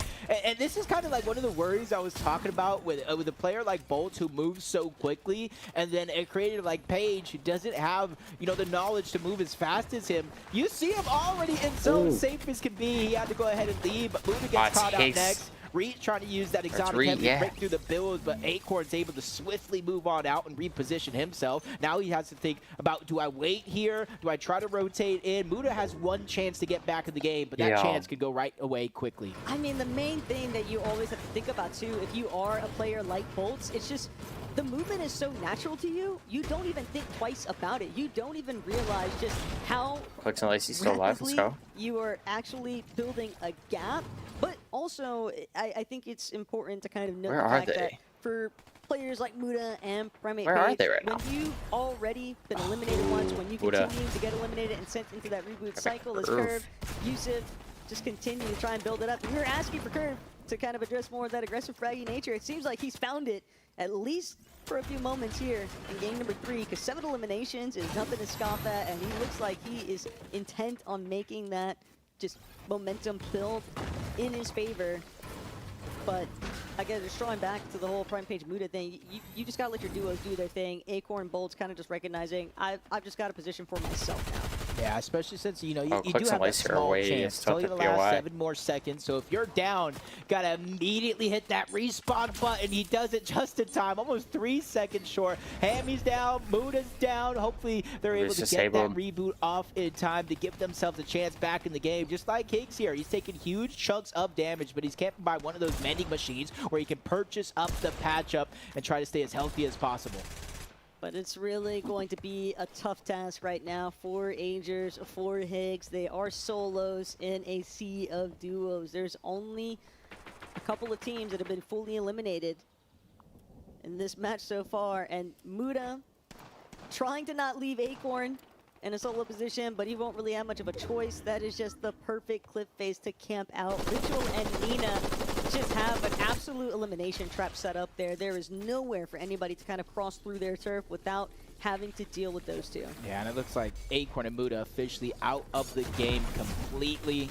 And this is kind of like one of the worries I was talking about with a player like Bolts, who moves so quickly, and then a creator like Page, who doesn't have, you know, the knowledge to move as fast as him. You see him already in zone, safe as can be. He had to go ahead and leave, but Muda gets caught out next. Reet trying to use that exotic heavy to break through the builds, but Acorn's able to swiftly move on out and reposition himself. Now he has to think about, do I wait here? Do I try to rotate in? Muda has one chance to get back in the game, but that chance could go right away quickly. I mean, the main thing that you always have to think about too, if you are a player like Bolts, it's just the movement is so natural to you, you don't even think twice about it. You don't even realize just how Clicks and Lacey's still alive. Let's go. You are actually building a gap, but also I think it's important to kind of note the fact that for players like Muda and Primate Page, when you've already been eliminated once, when you continue to get eliminated and sent into that reboot cycle as Curve, Yusuf just continue to try and build it up. And you're asking for Curve to kind of address more of that aggressive fraggy nature. It seems like he's found it, at least for a few moments here in game number 3, because 7 eliminations is nothing to scoff at, and he looks like he is intent on making that just momentum build in his favor. But again, just drawing back to the whole Prime Page Muda thing, you just gotta let your duos do their thing. Acorn, Bolts kind of just recognizing, I've just got a position for myself now. Yeah, especially since, you know, you do have that small chance. It's only the last 7 more seconds, so if you're down, gotta immediately hit that respawn button. He does it just in time, almost 3 seconds short. Hammy's down, Muda's down. Hopefully they're able to get that reboot off in time to give themselves a chance back in the game. Just like Cakes here, he's taking huge chunks of damage, but he's camping by one of those mending machines where he can purchase up the patch up and try to stay as healthy as possible. But it's really going to be a tough task right now for Angers, for Higgs. They are solos in a sea of duos. There's only a couple of teams that have been fully eliminated in this match so far. And Muda trying to not leave Acorn in a solo position, but he won't really have much of a choice. That is just the perfect cliff face to camp out. Ritual and Nina just have an absolute elimination trap set up there. There is nowhere for anybody to kind of cross through their turf without having to deal with those two. Yeah, and it looks like Acorn and Muda officially out of the game completely.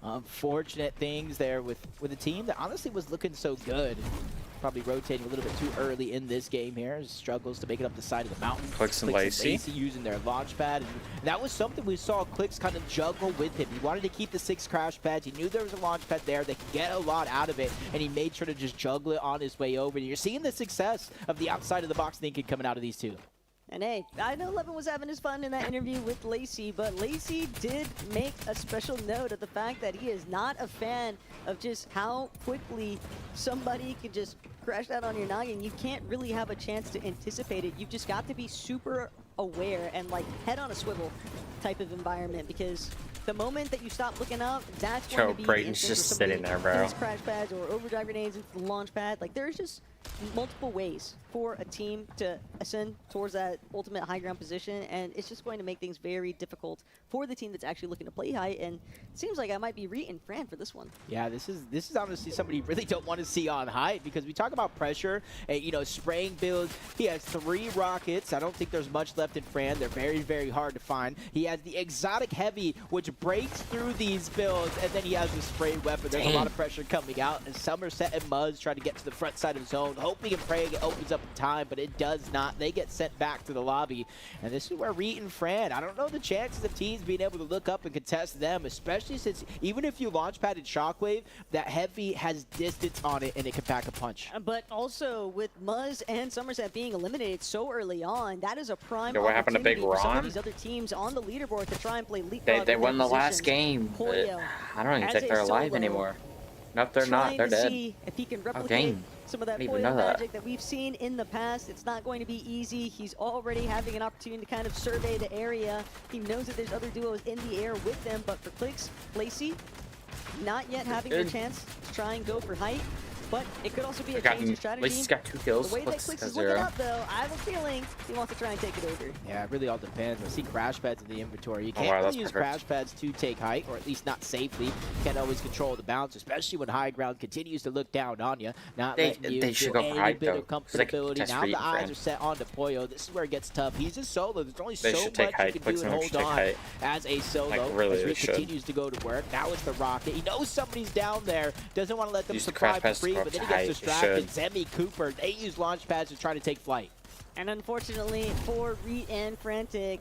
Unfortunate things there with a team that honestly was looking so good. Probably rotating a little bit too early in this game here. Struggles to make it up the side of the mountain. Clicks and Lacey using their launch pad. And that was something we saw Clicks kind of juggle with him. He wanted to keep the 6 crash pads. He knew there was a launch pad there. They could get a lot out of it. And he made sure to just juggle it on his way over. And you're seeing the success of the outside of the box thinking coming out of these two. And hey, I know Levin was having his fun in that interview with Lacey, but Lacey did make a special note of the fact that he is not a fan of just how quickly somebody can just crash that on your noggin. You can't really have a chance to anticipate it. You've just got to be super aware and like head on a swivel type of environment, because the moment that you stop looking up, that's going to be Brayton's just sitting there, bro. Crash pads or overdrive grenades into the launch pad. Like, there's just multiple ways for a team to ascend towards that ultimate high ground position, and it's just going to make things very difficult for the team that's actually looking to play high. And it seems like I might be Reet and Fran for this one. Yeah, this is honestly somebody you really don't want to see on height, because we talk about pressure and, you know, spraying builds. He has 3 rockets. I don't think there's much left in Fran. They're very, very hard to find. He has the exotic heavy, which breaks through these builds, and then he has the spray weapon. There's a lot of pressure coming out, and Somerset and Muzz try to get to the front side of zone, hoping and praying it opens up in time, but it does not. They get sent back to the lobby, and this is where Reet and Fran, I don't know the chances of teams being able to look up and contest them, especially since even if you launch pad and Shockwave, that heavy has distance on it and it can pack a punch. But also with Muzz and Somerset being eliminated so early on, that is a prime what happened to Big opportunity for some of Ron? these other teams on the leaderboard to try and play leapfrog. They won the last game, but I don't even think they're alive anymore. Nope, they're not. They're dead. See if he can replicate Okay. some of that Didn't Poyo even know that. magic that we've seen in the past. It's not going to be easy. He's already having an opportunity to kind of survey the area. He knows that there's other duos in the air with them, but for Clicks, Lacey, not yet having the chance to try and go for height. But it could also be a change of strategy. Lacey's got 2 kills. The way that Clicks Clicks got is looking 0. up, though, I have a feeling he wants to try and take it over. Yeah, it really all depends. I see crash pads in the inventory. You Oh, can't wow, really that's use perfect. crash pads to take height, or at least not safely. You can't always control the bounce, especially when high ground continues to look down on you. Not letting you They should feel go for any height, bit though, of 'cause they can comfortability. contest Now Reet the and eyes Fran. are set onto Poyo. This is where it gets tough. He's a solo. There's only They so should take much height. you can do and Quicksand should hold take on height. as a solo. Like, really, as they Reet should. continues to go to work. Now it's the rocket. He knows somebody's down there. Doesn't want to let them Use the supply crash for pads to free, go but up then he to gets height. They distracted. should. Zemi, Cooper, they use launch pads to try to take flight. And unfortunately for Reet and Frantic,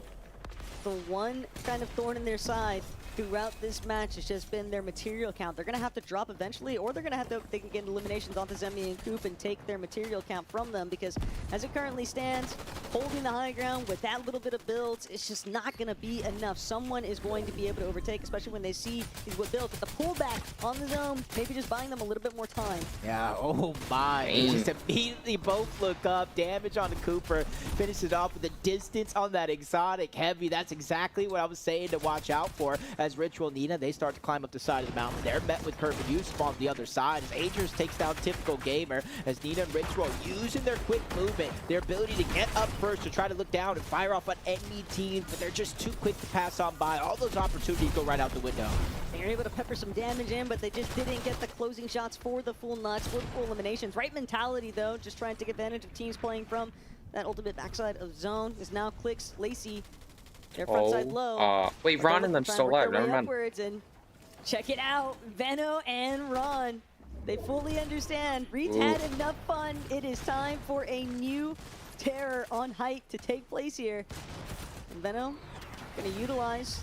the one kind of thorn in their side throughout this match has just been their material count. They're going to have to drop eventually, or they're going to have to, they can get eliminations onto Zemi and Coop and take their material count from them, because as it currently stands, holding the high ground with that little bit of builds, it's just not going to be enough. Someone is going to be able to overtake, especially when they see these what builds. But the pullback on the zone, maybe just buying them a little bit more time. Yeah, oh my. They just immediately both look up. Damage on the Cooper. Finishes off with the distance on that exotic heavy. That's exactly what I was saying to watch out for. As Ritual Nina, they start to climb up the side of the mountain. They're met with Curve and Yusuf on the other side. As Agers takes down Typical Gamer. As Nina and Ritual using their quick movement, their ability to get up first to try to look down and fire off on any team, but they're just too quick to pass on by. All those opportunities go right out the window. They're able to pepper some damage in, but they just didn't get the closing shots for the full nuts, for the full eliminations. Right mentality, though, just trying to take advantage of teams playing from that ultimate backside of zone. Is now Clicks, Lacey, their front side low. Wait, Ron and them still alive. Never mind. And check it out, Veno and Ron. They fully understand. Reed's had enough fun. It is time for a new terror on height to take place here. And Veno going to utilize,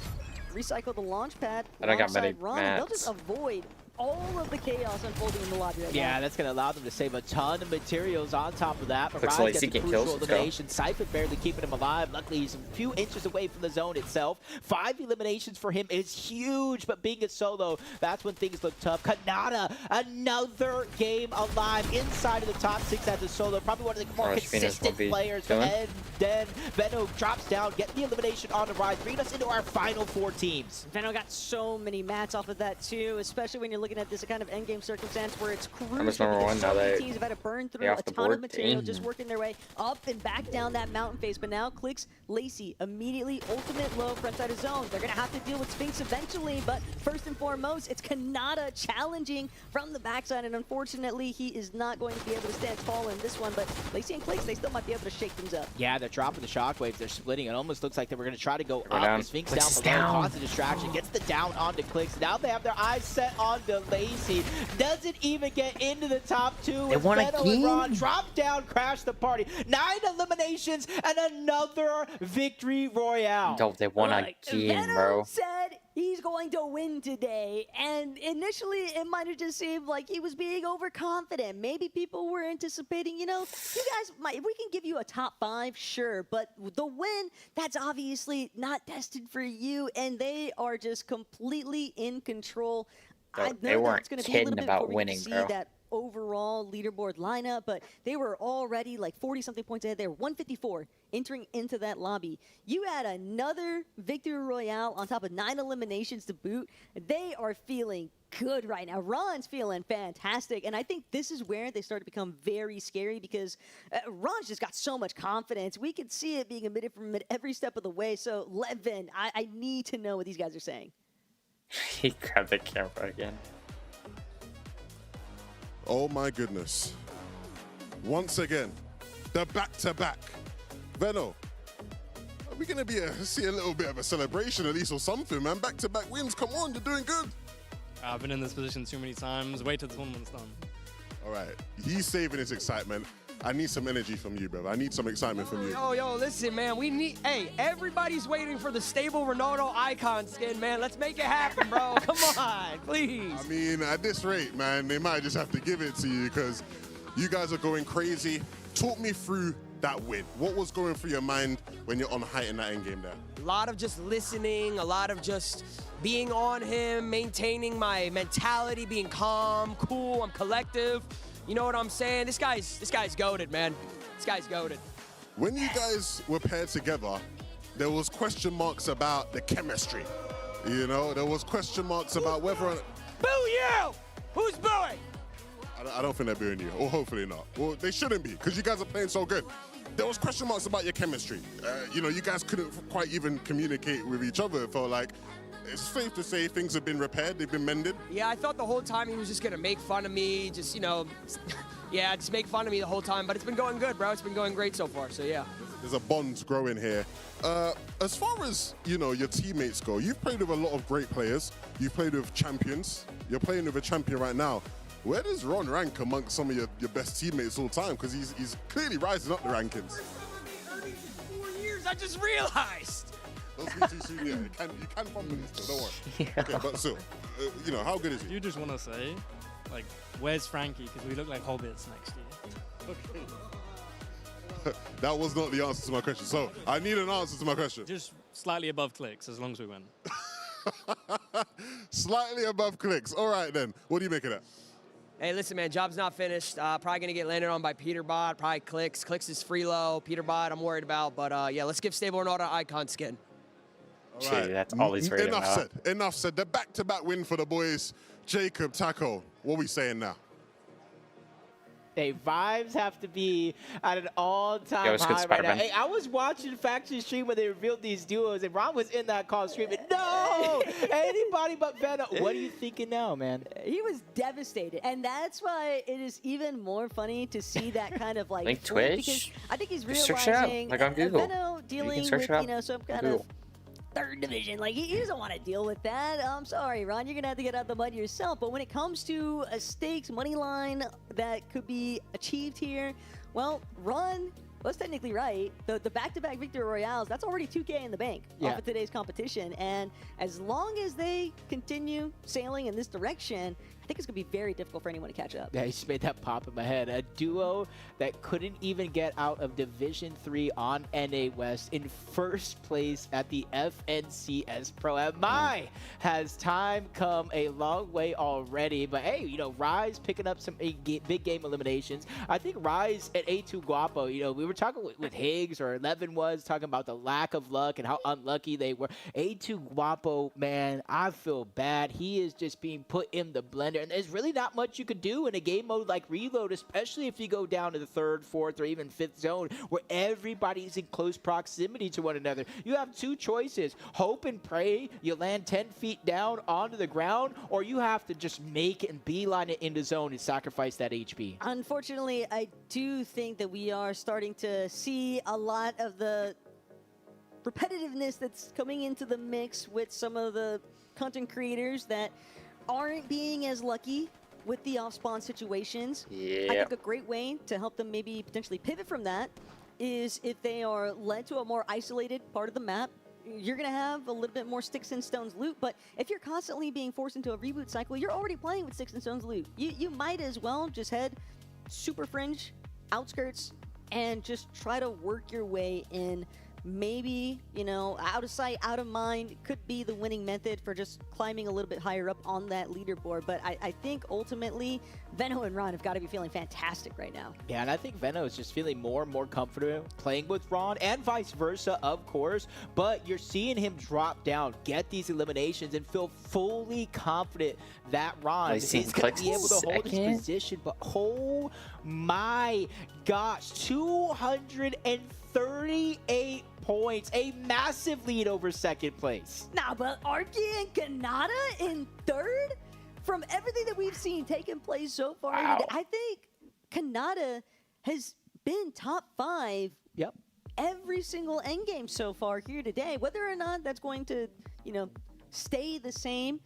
recycle the launch pad. I don't got many Ron, and they'll mats. just avoid all of the chaos unfolding in the lobby right now. Yeah, that's going to allow them to save a ton of materials on top of that. But Looks Rise like gets a Seeking crucial kills. Let's go. elimination. Cypher barely keeping him alive. Luckily, he's a few inches away from the zone itself. 5 eliminations for him is huge, but being a solo, that's when things look tough. Kanata, another game alive inside of the top 6 as a solo. Probably one of the more Orange Venus consistent won't be players. killing. And then Veno drops down, get the elimination on the Rise, bringing us into our final 4 teams. Veno got so many mats off of that too, especially when you're looking at this kind of endgame circumstance where it's crucial Almost number because one, so now many they- teams have had to burn they through off a the ton board. of material, Dang. just working their way up and back down that mountain face. But now Clicks, Lacey, immediately ultimate low front side of zone. They're going to have to deal with Sphinx eventually, but first and foremost, it's Kanata challenging from the backside, and unfortunately, he is not going to be able to stand tall in this one, but Lacey and Clicks, they still might be able to shake things up. Yeah, they're dropping the shockwaves. They're splitting. It almost looks like they were going to try to go They're up. down. The Sphinx Clicks down is below, down. causes a distraction, gets the down onto Clicks. Now they have their eyes set on the Lacey. Doesn't even get into the top 2. They won Veno and again? Ron drop down, crash the party. 9 eliminations and another victory royale. No, they won Like, again, Venom bro. said he's going to win today, and initially it might have just seemed like he was being overconfident. Maybe people were anticipating, you know, you guys might, if we can give you a top 5, sure, but the win, that's obviously not destined for you, and they are just completely in control. I They know weren't that's going to be a little kidding bit about before we winning, get to see bro. that overall leaderboard lineup, but they were already like 40-something points ahead. They were 154 entering into that lobby. You add another victory royale on top of 9 eliminations to boot. They are feeling good right now. Ron's feeling fantastic, and I think this is where they start to become very scary because Ron's just got so much confidence. We can see it being emitted from him at every step of the way. So, Levin, I need to know what these guys are saying. He grabbed the camera again. Oh my goodness. Once again, the back-to-back. Veno, are we going to see a little bit of a celebration at least or something, man? Back-to-back wins. Come on, you're doing good. I've been in this position too many times. Wait till the tournament's done. All right. He's saving his excitement. I need some energy from you, brother. I need some excitement from you. Yo, listen, man. Hey, everybody's waiting for the stable Ronaldo icon skin, man. Let's make it happen, bro. Come on, please. I mean, at this rate, man, they might just have to give it to you because you guys are going crazy. Talk me through that win. What was going through your mind when you're on height in that endgame there? A lot of just listening, a lot of just being on him, maintaining my mentality, being calm, cool, I'm collective. You know what I'm saying? This guy's goated, man. This guy's goated. When you guys were paired together, there was question marks about the chemistry. You know, there was question marks about whether or not... Boo you! Who's booing? I don't think they're booing you, or hopefully not. Well, they shouldn't be, because you guys are playing so good. There was question marks about your chemistry. You know, you guys couldn't quite even communicate with each other. It felt like it's safe to say things have been repaired, they've been mended. Yeah, I thought the whole time he was just gonna make fun of me, just, you know, yeah, just make fun of me the whole time. But it's been going good, bro. It's been going great so far, so yeah. There's a bond growing here. As far as, you know, your teammates go, you've played with a lot of great players. You've played with champions. You're playing with a champion right now. Where does Ron rank amongst some of your best teammates all time? Because he's clearly rising up the rankings. 4 years, I just realized. Don't be too soon, yeah. You can fumble this, so don't worry. Yeah. Okay, but still, you know, how good is he? You just want to say, like, where's Frankie? Because we look like hobbits next year. Okay. That was not the answer to my question. So I need an answer to my question. Just slightly above clicks, as long as we win. Slightly above clicks. All right, then. What do you make of that? Hey, listen, man, job's not finished. Probably going to get landed on by Peterbot, probably Clicks. Clicks is free low. Peterbot, I'm worried about. But, yeah, let's give Stable Ronaldo icon skin. All right. That's all he's worried Enough about. said. Enough said. The back-to-back win for the boys. Jacob, Taco, what are we saying now? Hey, vibes have to be at an all-time Yo, it's good high right now. Spider-Man. Hey, I was watching Faction Stream when they revealed these duos, and Ron was in that call screaming, no! Anybody but Venom. What are you thinking now, man? He was devastated, and that's why it is even more funny to see that kind of like Link flip, Twitch? because I think he's Just search it up, realizing like on Google. Venom dealing search with, it up you know, some on kind Google. of third division. Like, he doesn't want to deal with that. I'm sorry, Ron. You're going to have to get out of the mud yourself. But when it comes to a stakes money line that could be achieved here, well, Ron was technically right. The back-to-back victory royales, that's already 2K in the bank off of today's competition. And as long as they continue sailing in this direction, I think it's going to be very difficult for anyone to catch up. Yeah, he just made that pop in my head. A duo that couldn't even get out of Division 3 on NA West in first place at the FNCS Pro. And my, has time come a long way already. But hey, you know, Rise picking up some big game eliminations. I think Rise at A2 Guapo, you know, we were talking with Higgs, or Levin was talking about the lack of luck and how unlucky they were. A2 Guapo, man, I feel bad. He is just being put in the blender. And there's really not much you could do in a game mode like Reload, especially if you go down to the 3rd, 4th, or even 5th zone, where everybody's in close proximity to one another. You have two choices. Hope and pray you land 10 feet down onto the ground, or you have to just make it and beeline it into zone and sacrifice that HP. Unfortunately, I do think that we are starting to see a lot of the repetitiveness that's coming into the mix with some of the content creators that aren't being as lucky with the off-spawn situations. Yeah. I think a great way to help them maybe potentially pivot from that is if they are led to a more isolated part of the map. You're going to have a little bit more sticks and stones loot, but if you're constantly being forced into a reboot cycle, you're already playing with sticks and stones loot. You might as well just head super fringe, outskirts, and just try to work your way in maybe, you know, out of sight, out of mind could be the winning method for just climbing a little bit higher up on that leaderboard. But I think ultimately, Veno and Ron have got to be feeling fantastic right now. Yeah, and I think Veno is just feeling more and more comfortable playing with Ron and vice versa, of course. But you're seeing him drop down, get these eliminations, and feel fully confident that Ron is going to be able to hold his position. But oh my gosh, 238 points, a massive lead over second place. Nah, but Arky and Kanata in third? From everything that we've seen taking place so far, I think Kanata has been top 5 every single endgame so far here today. Whether or not that's going to, you know, stay the same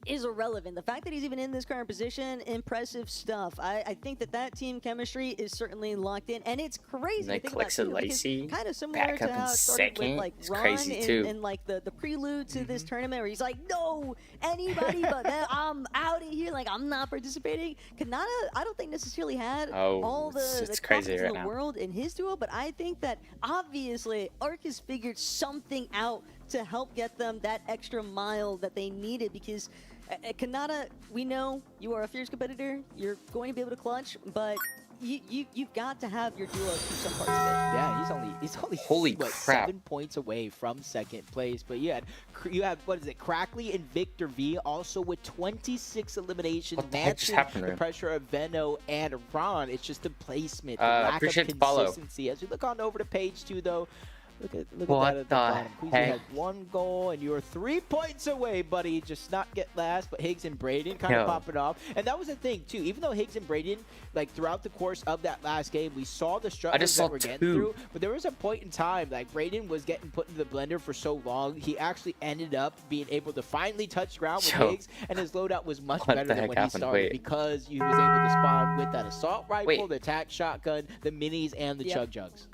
is irrelevant. The fact that he's even in this current position, impressive stuff. I think that team chemistry is certainly locked in, and it's crazy to think about too, because kind of similar to how it started with like Ron in like the prelude to this tournament, where he's like, no, anybody but them, I'm out of here, like I'm not participating. Kanata, I don't think necessarily had all the confidence in the world in his duo, but I think that obviously Arc has figured something out to help get them that extra mile that they needed, because Kanata, we know you are a fierce competitor. You're going to be able to clutch, but you've got to have your duo through some parts of it. Yeah, he's only what, 7 points away from second place. But you had what is it, Crackley and Victor V also with 26 eliminations, matching the pressure of Veno and Ron. It's just the placement, the lack of consistency. As we look on over to page 2, though. Look at that at the bottom. Queasy had 1 goal, and you're 3 points away, buddy. Just not get last, but Higgs and Braden kind of pop it off. And that was the thing, too. Even though Higgs and Braden, like, throughout the course of that last game, we saw the struggles that we're getting through. But there was a point in time, like, Braden was getting put into the blender for so long, he actually ended up being able to finally touch ground with Higgs, and his loadout was much better than when he started, because he was able to spawn with that assault rifle, the attack shotgun, the minis, and the chug jugs.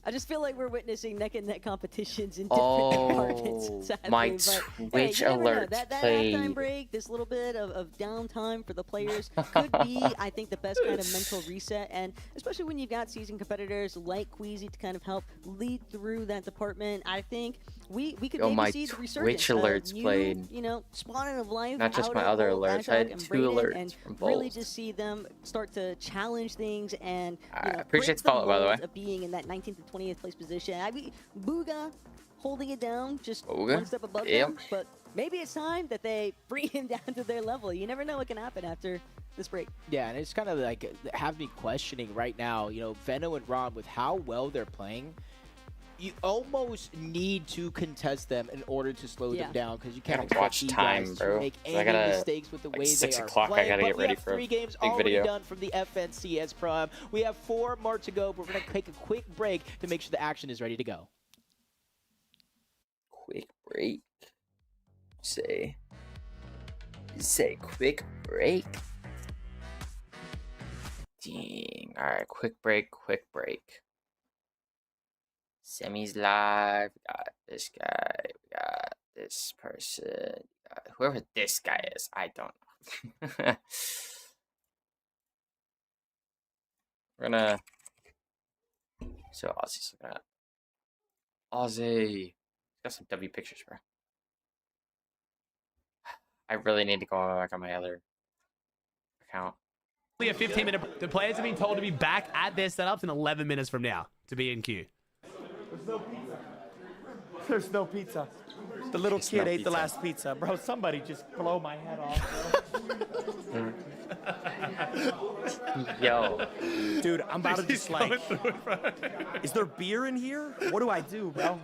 I just feel like we're witnessing neck-and-neck competitions in different departments, sadly. My but, Twitch hey, alert that halftime break, this little bit of downtime for the players could be, I think, the best kind of mental reset. And especially when you've got seasoned competitors like Queasy to kind of help lead through that department, I think we could maybe see the resurgence Twitch alerts of new, played. you know, spawning of life. Not just my other alerts. I had 2 alerts and from both. really just see them start to challenge things and I appreciate the follow, by the way. Of being in that 19th to 20th place position. I mean, Booga holding it down, just one step above them. But maybe it's time that they bring him down to their level. You never know what can happen after this break. Yeah, and it's kind of like have me questioning right now, you know, Veno and Ron, with how well they're playing, you almost need to contest them in order to slow them down, because you can't watch time, bro. Make any I gotta, mistakes with the way 6 they are o'clock, playing. I gotta But get we ready have for a 3 games big already video. done from the FNCS Prime. We have 4 more to go, but we're going to take a quick break to make sure the action is ready to go. Quick break. Say quick break. Dang. Alright, quick break. Semi's live. We got this guy. We got this person. Whoever this guy is, I don't know. We're gonna. So Ozzy's looking at. Ozzy. Got some W pictures, bro. I really need to go back on my other account. Only a 15-minute. The players have been told to be back at their setups in 11 minutes from now to be in queue. There's no pizza. There's no pizza. The little kid ate the last pizza. Bro, somebody just blow my head off, bro. Yo. Dude, I'm about to just like... Is there beer in here? What do I do, bro?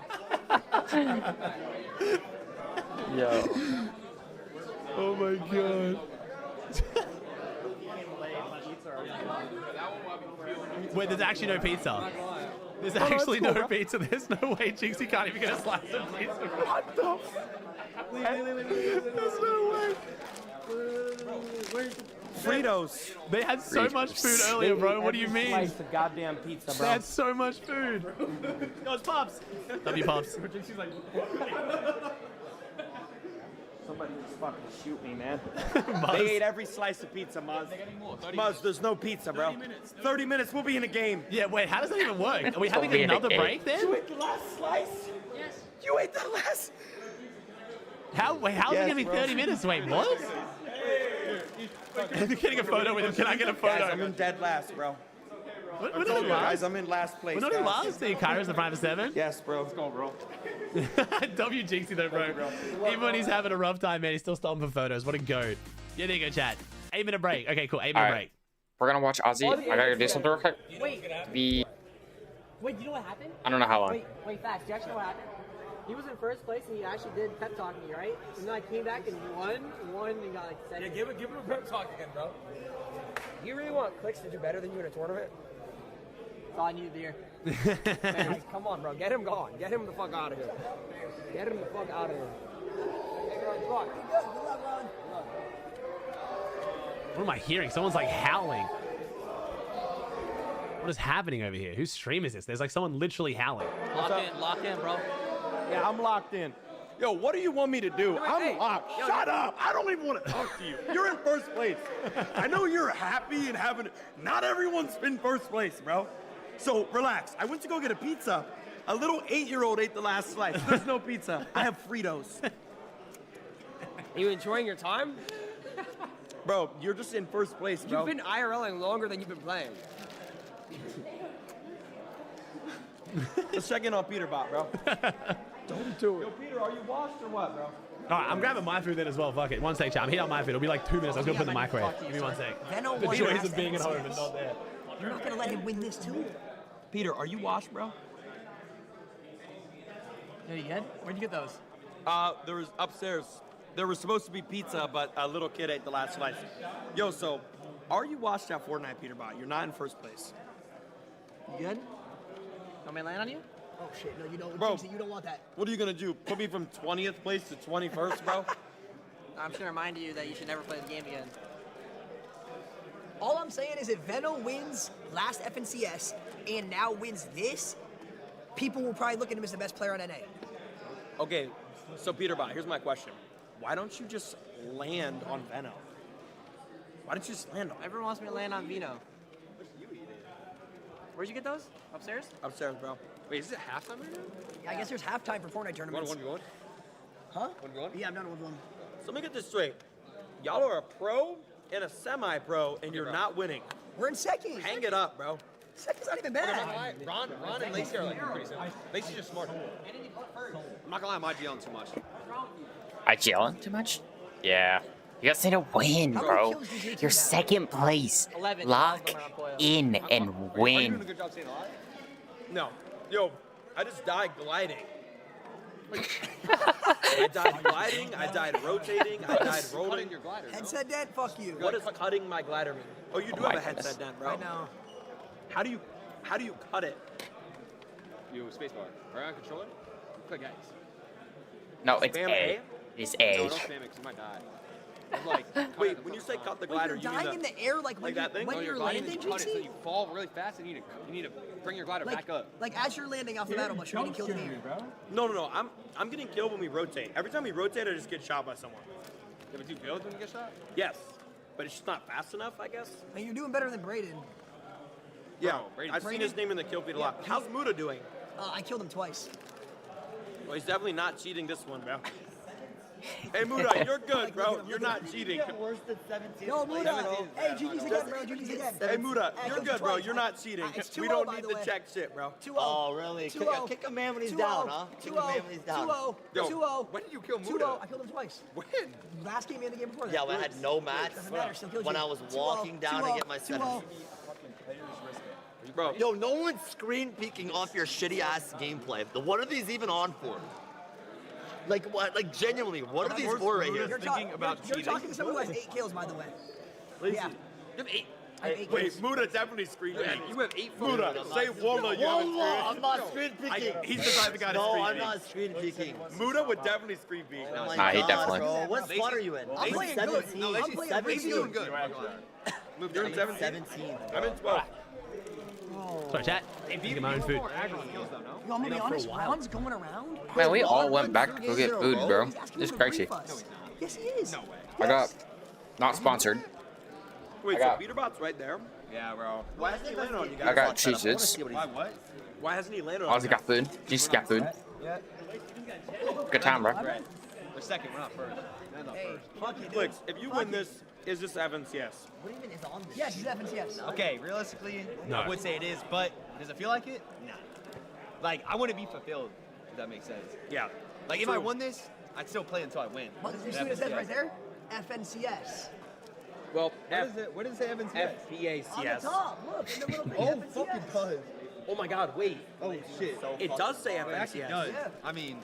Yo. Oh my god. Wait, there's actually no pizza. There's actually no pizza. There's no way Jinxie can't even get a slice of pizza. What the? There's no way. Fritos. They had so much food earlier, bro. What do you mean? Slice of goddamn pizza, bro. They had so much food. Yo, it's Pops. W Pops. So somebody just fucking shoot me, man. They ate every slice of pizza, Muzz. Muzz, there's no pizza, bro. 30 minutes, we'll be in a game. Yeah, wait, how does that even work? Are we having another break then? You ate the last slice? Yes. You ate the last. How's it gonna be 30 minutes? Wait, what? I'm getting a photo with him. Can I get a photo? Guys, I'm in dead last, bro. We're I told you guys, I'm in last place. We're not in last. Kairo's the prime of 7. Yes, bro. Let's go, bro. WGC though, bro. Even when he's having a rough time, man, he's still stopping for photos. What a goat. Yeah, there you go, chat. 8-minute break. Okay, cool. 8-minute break. We're gonna watch Ozzy. I gotta do something real quick. Wait, Be. wait, you know what happened? I don't know how long. Wait, facts. Do you actually know what happened? He was in first place and he actually did pep talk me, right? And then I came back and won and got like second. Yeah, give him a pep talk again, bro. You really want Clicks to do better than you in a tournament? That's all I needed to hear. Man, like, come on, bro. Get him gone. Get him the fuck out of here. Get him the fuck out of here. What am I hearing? Someone's like howling. What is happening over here? Whose stream is this? There's like someone literally howling. Lock in, bro. Yeah, I'm locked in. Yo, what do you want me to do? I'm locked. Shut up. I don't even want to talk to you. You're in first place. I know you're happy and having. Not everyone's in first place, bro. So relax. I went to go get a pizza. A little 8-year-old ate the last slice. There's no pizza. I have Fritos. Are you enjoying your time? Bro, you're just in first place, bro. You've been IRLing longer than you've been playing. Let's check in on Peterbot, bro. Don't do it. Yo, Peter, are you washed or what, bro? All right, I'm grabbing my food then as well. Fuck it. 1 sec, chat. I'm heating up my food. It'll be like 2 minutes. I was gonna put it in the microwave. Give me 1 sec. Venom The won joys last of being at home and FNCS. not there. You're not gonna let him win this too? Peter, are you washed, bro? Yeah, you good? Where'd you get those? There was upstairs. There was supposed to be pizza, but a little kid ate the last slice. Yo, so, are you washed at Fortnite, Peterbot? You're not in first place. You good? Want me to land on you? Oh shit, no, you don't. Bro, You don't want that. What are you gonna do? Put me from 20th place to 21st, bro? I'm just gonna remind you that you should never play the game again. All I'm saying is if Venom wins last FNCS and now wins this, people will probably look at him as the best player on NA. Okay, so Peterbot, here's my question. Why don't you just land on Venom? Why don't you just land on him? Everyone wants me to land on Vino. Where'd you get those? Upstairs? Upstairs, bro. Wait, is it halftime right now? Yeah, I guess there's halftime for Fortnite tournaments. 1v1? Huh? 1v1? Yeah, I'm done with one. So let me get this straight. Y'all are a pro and a semi-pro, and you're not winning. We're in second. Hang it up, bro. Second's not even I'm not bad. gonna lie, Ron and Lacey are like pretty similar. Lacey's just smart. I'm not gonna lie, I'm IGLing too much. I yelling too much? Yeah. You guys need to win, bro. You're second place. 11. Lock in and Are you doing win. a good job staying alive? No. Yo, I just died gliding. I died gliding, I died rotating, I died rolling. Your glider, no? Headset dent, fuck you. What does cutting my glider mean? Oh, you do have a headset dent, bro. I know. How do you cut it? You spacebar. Right on controller? Click X. No, it's Spam A. It's No, A. don't spam it because you might die. I'm like, Wait, when you say cut the glider, You're you dying mean in the air like when, that thing? when no, you're gliding, landing, you cut it so GC? you fall really fast and you need to bring your glider back up. Like as you're landing off the battle bus, you're getting killed in the air. No. I'm getting killed when we rotate. Every time we rotate, I just get shot by someone. Yeah, but do you build when you get shot? Yes, but it's just not fast enough, I guess. And you're doing better than Braden. Yeah, Braden- I've seen his name in the kill feed a lot. How's Muda doing? I killed him twice. Well, he's definitely not cheating this one, bro. Hey, Muda, you're good, bro. You're not cheating. Worse than 17. Yo, Muda. Hey, GG's again, bro. GG's again. Hey, Muda, I you're killed good, him bro. twice. You're not cheating. It's We 2-0, don't by need the to way. check shit, bro. 2-0. Oh, really? 2-0. Kick a man when he's 2-0. down, huh? Kick a man when he's down. 2-0. Yo, 2-0. When did you kill 2-0. Muda? I killed him twice. When? Last game and the game before that. Yeah, when I had no match. Doesn't matter, still killed When you. I was 2-0. walking down to 2-0. get my settings. 2-0. Bro, Yo, no one's screen peeking off your shitty ass gameplay. What are these even on for? Like what? Like genuinely, what are these for right here? You're talking to someone who has 8 kills, by the way. Yeah. You have 8. I have 8 wait, kills. Muda definitely screen Yeah, peeked. you have 8 Muda, say Wallah, you have Wallah, I'm not screen peeking. He's the type of guy to No, screen I'm peek. not screen peeking. Muda would definitely screen peek. Oh my Nah, he God, definitely- bro. What spot are you in? I'm playing good. 17. No, I'm playing really 17. good. Good. You're in 17? 17. I'm in 12. Sorry, chat. Hey, Get my own food. more aggro than kills though, no? Yo, I'm gonna be honest, Ron's going around. Man, we all went back to go get food, bro. He's asking It's for crazy. brief us. Yes, he is. No way. I got not sponsored. Wait, I so got- Beaterbot's right there? Yeah, bro. Why hasn't he landed on you guys? I got Cheez-Its. Why what? Why hasn't he landed on Ozzy you got guys? food. Jesus got food. Yeah. Good time, bro. We're second, we're not first. Not first. Clicks, if you win this, is this Evans? Yes. What do you mean is on this? Yes, he's Evans, yes. Okay, realistically, No. I would say it is, but does it feel like it? Nah. Like, I wouldn't be fulfilled, if that makes sense. Yeah. Like, if I won this, I'd still play until I win. But you see what it says right there? FNCS. Well, What does it say, Evans? FPACS. On the top, look, in the little thing. Oh, FNCS. fucking does. Oh my god, wait. Oh shit. It does say It actually FNCS. does. Yeah. I mean,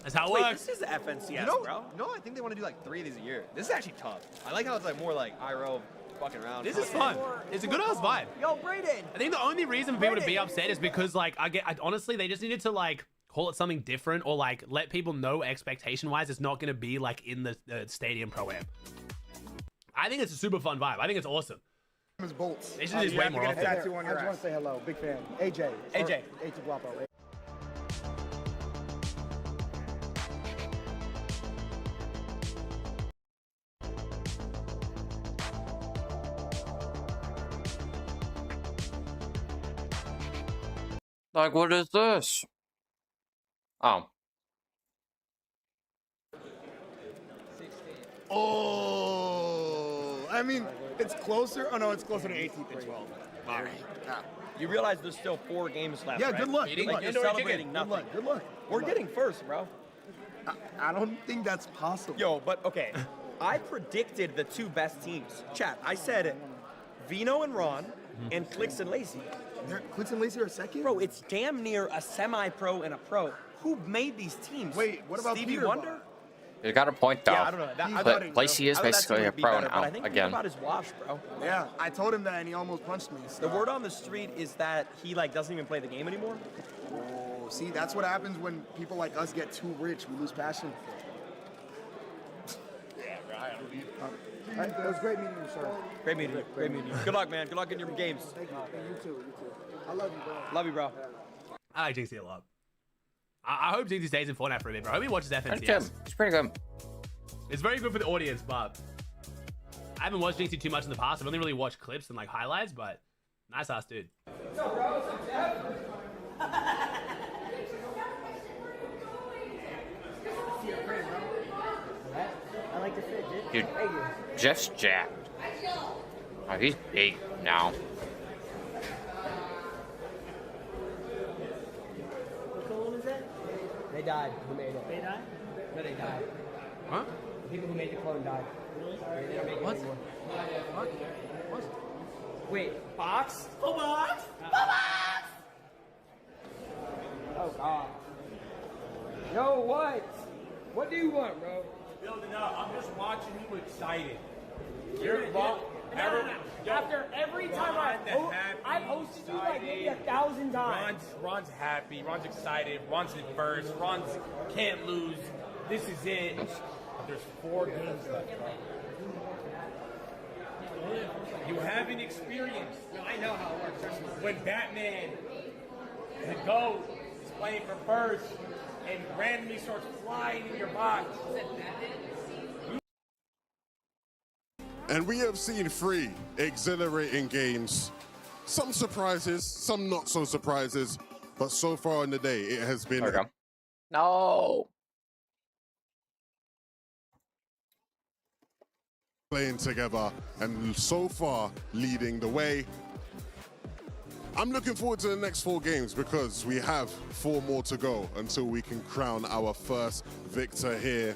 That's how it Wait, works. this is FNCS, you know, bro. no, I think they want to do like 3 of these a year. This is actually tough. I like how it's like more like IRL fucking around. This is fun. It's a good ass vibe. Yo, Brayden. I think the only reason for people to be upset is because like honestly they just needed to like call it something different or like let people know expectation wise it's not going to be like in the stadium pro-am. I think it's a super fun vibe. I think it's awesome. Bolts. They should do this way more often. I just want to say hello. Big fan. AJ. AJ. AJ Guapo. Like, what is this? Oh. Oh, I mean, it's closer. Oh no, it's closer to 18th and 12th. All right. You realize there's still 4 games left, Yeah, right? good luck. Good luck. You're celebrating nothing. Good luck. Good luck. We're getting first, bro. I don't think that's possible. Yo, but okay. I predicted the 2 best teams. Chat, I said Vino and Ron and Clicks and Lacey. Clicks and Lacey are second? Bro, it's damn near a semi-pro and a pro. Who made these teams? Wait, what about Stevie Peter Wonder? You got a point though. Yeah, I don't know. I But thought Lacey is I thought that basically team a would be pro better, but now I think again. about his wash, bro. Yeah, I told him that and he almost punched me. So. The word on the street is that he like doesn't even play the game anymore. Oh, see, that's what happens when people like us get too rich. We lose passion. Yeah, right. It was great meeting you, sir. Great meeting you. Great meeting you. Good luck, man. Good luck in your games. Thank you. You too. You too. I love you, bro. Love you, bro. I like Jinxie a lot. I hope Jinxie stays in Fortnite for a bit, bro. I hope he watches FNCS. It's pretty good. It's very good for the audience, but I haven't watched Jinxie too much in the past. I've only really watched clips and like highlights, but nice ass dude. What's up, bro? What's up, Jeff? I like the fit, Dude, Thank you. Jeff's jacked. Oh, he's big now. What clone is that? They died. Who made it? They died? No, they died. Huh? The people who made the clone died. They don't make it What? anymore. What? Wait, box? Oh, box? Box! Oh, God. Yo, what? What do you want, bro? Building up. I'm just watching you excited. You're After every time I've hosted you like maybe 1,000 times. Ron's happy. Ron's excited. Ron's in first. Ron's can't lose. This is it. But there's 4 games left, bro. You haven't experienced. I know how it works. When Batman, the GOAT, is playing for first and randomly starts flying in your box. And we have seen 3 exhilarating games. Some surprises, some not so surprises, but so far in the day, it has been. There we go. No. Playing together and so far leading the way. I'm looking forward to the next 4 games because we have 4 more to go until we can crown our first victor here.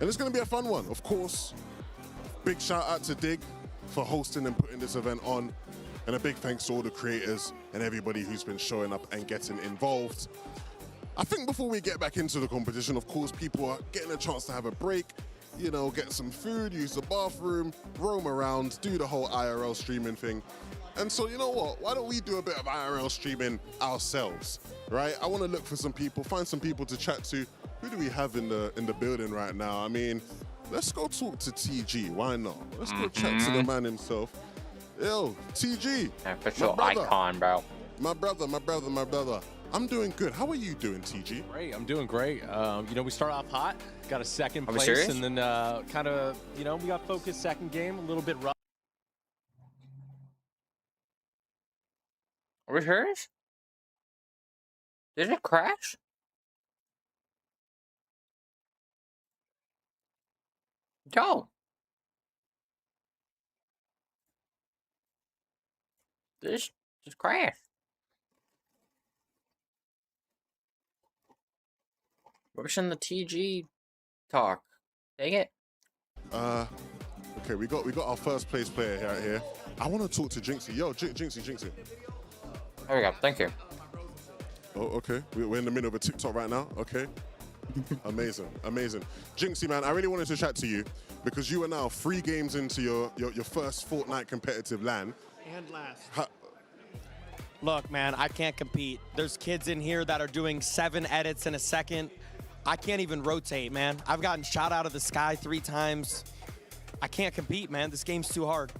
And it's going to be a fun one, of course. Big shout out to Dig for hosting and putting this event on. And a big thanks to all the creators and everybody who's been showing up and getting involved. I think before we get back into the competition, of course, people are getting a chance to have a break, you know, get some food, use the bathroom, roam around, do the whole IRL streaming thing. And so, you know what? Why don't we do a bit of IRL streaming ourselves, right? I want to look for some people, find some people to chat to. Who do we have in the building right now? I mean, let's go talk to TG. Why not? Let's go chat to the man himself. Yo, TG. Official icon, bro. My brother, my brother, my brother. I'm doing good. How are you doing, TG? Great. I'm doing great. You know, we start off hot, got a second Are we place, serious? and then kind of, you know, we got focused second game, a little bit rough. Are we serious? Did it crash? Yo. This just crashed. Where's in the TG talk? Dang it. Okay, we got our first place player right here. I want to talk to Jinxie. Yo, Jinxie. There we go. Thank you. Oh, okay. We're in the middle of a TikTok right now. Okay. Amazing. Jinxie, man, I really wanted to chat to you because you are now 3 games into your first Fortnite competitive LAN. And last. Look, man, I can't compete. There's kids in here that are doing 7 edits in a second. I can't even rotate, man. I've gotten shot out of the sky 3 times. I can't compete, man. This game's too hard.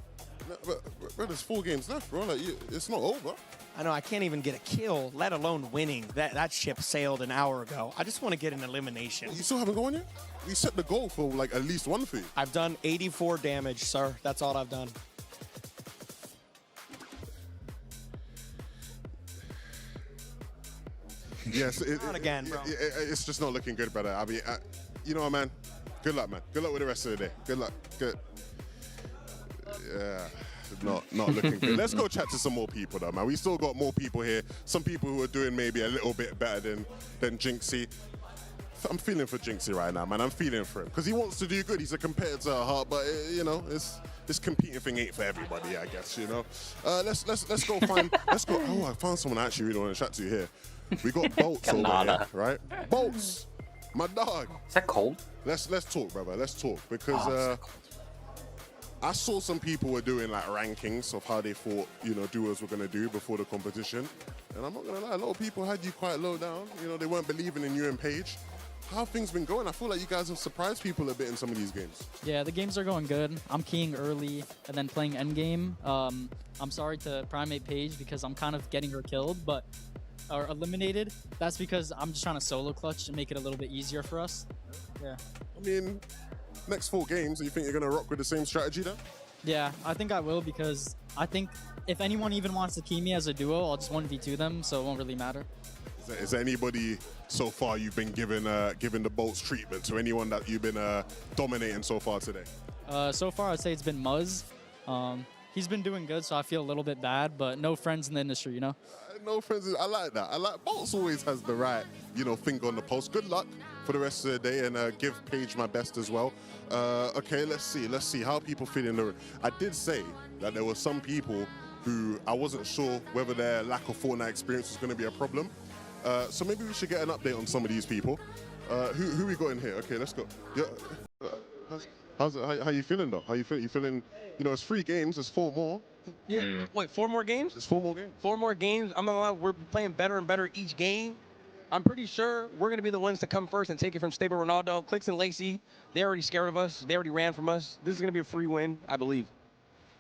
But there's 4 games left, bro. Like, it's not over. I know, I can't even get a kill, let alone winning. That ship sailed an hour ago. I just want to get an elimination. You still haven't gone yet? We set the goal for like at least one thing. I've done 84 damage, sir. That's all I've done. Yes, Not again, bro. It's just not looking good, brother. I mean, you know what, man? Good luck, man. Good luck with the rest of the day. Good luck. Good. Yeah, not looking good. Let's go chat to some more people, though, man. We still got more people here. Some people who are doing maybe a little bit better than Jinxie. I'm feeling for Jinxie right now, man. I'm feeling for him because he wants to do good. He's a competitor at heart, but you know, this competing thing ain't for everybody, I guess. You know. Let's go find. Let's go. Oh, I found someone I actually really want to chat to here. We got Bolts over here, right? Bolts, my dog. Is that cold? Let's talk, brother. Let's talk because I saw some people were doing like rankings of how they thought duos were gonna do before the competition, and I'm not gonna lie, a lot of people had you quite low down. You know, they weren't believing in you and Paige. How have things been going? I feel like you guys have surprised people a bit in some of these games. Yeah, the games are going good. I'm keying early and then playing endgame. I'm sorry to Primate Paige because I'm kind of getting her killed, or eliminated. That's because I'm just trying to solo clutch and make it a little bit easier for us. Yeah. I mean, next 4 games, you think you're gonna rock with the same strategy then? Yeah, I think I will because I think if anyone even wants to key me as a duo, I'll just 1v2 them, so it won't really matter. Is there anybody so far you've been given the Bolts treatment to anyone that you've been dominating so far today? So far, I'd say it's been Muzz. He's been doing good, so I feel a little bit bad, but no friends in the industry, you know? No friends. I like that. I like Bolts always has the right, finger on the pulse. Good luck for the rest of the day, and give Paige my best as well. Okay, let's see how people feel in the. I did say that there were some people who I wasn't sure whether their lack of Fortnite experience was going to be a problem. So maybe we should get an update on some of these people. Who we got in here? Okay, let's go. Yeah. How you feeling though? How you feeling? You feeling? It's 3 games. There's 4 more. Yeah. Wait, 4 more games? There's 4 more games. 4 more games. I'm not gonna lie, we're playing better and better each game. I'm pretty sure we're gonna be the ones to come first and take it from Stable Ronaldo. Clicks and Lacey, they're already scared of us. They already ran from us. This is gonna be a free win, I believe.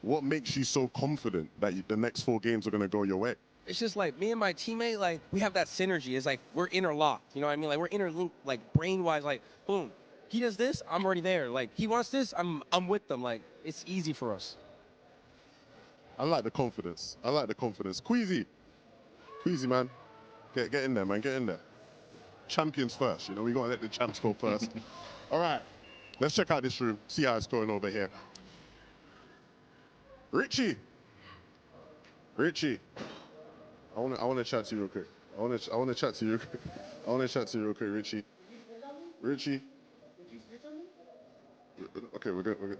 What makes you so confident that the next 4 games are gonna go your way? It's just like me and my teammate, like we have that synergy. It's like we're interlocked. You know what I mean? Like we're interlinked, like brain-wise. Like boom, he does this, I'm already there. Like he wants this, I'm with them. Like it's easy for us. I like the confidence. Queasy, man, get in there, man. Get in there. Champions first. We gotta let the champs go first. All right, let's check out this room. See how it's going over here. Richie. I want to chat to you real quick. I want to chat to you real quick, Richie. Okay, we're good.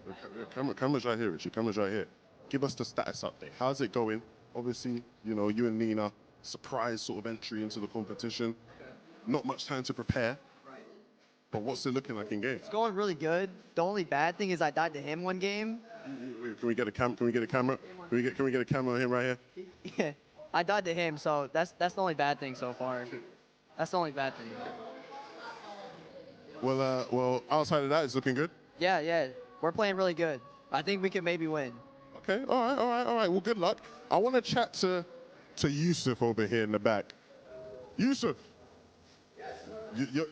Camera's right here, Richie. Camera's right here. Give us the status update. How's it going? Obviously, you and Nina, surprise sort of entry into the competition. Not much time to prepare. But what's it looking like in game? It's going really good. The only bad thing is I died to him one game. Can we get a camera? Can we get a camera on him right here? Yeah, I died to him, so that's the only bad thing so far. That's the only bad thing. Well, outside of that, it's looking good. Yeah, we're playing really good. I think we can maybe win. Okay, all right. Well, good luck. I want to chat to to Yusuf over here in the back. Yusuf,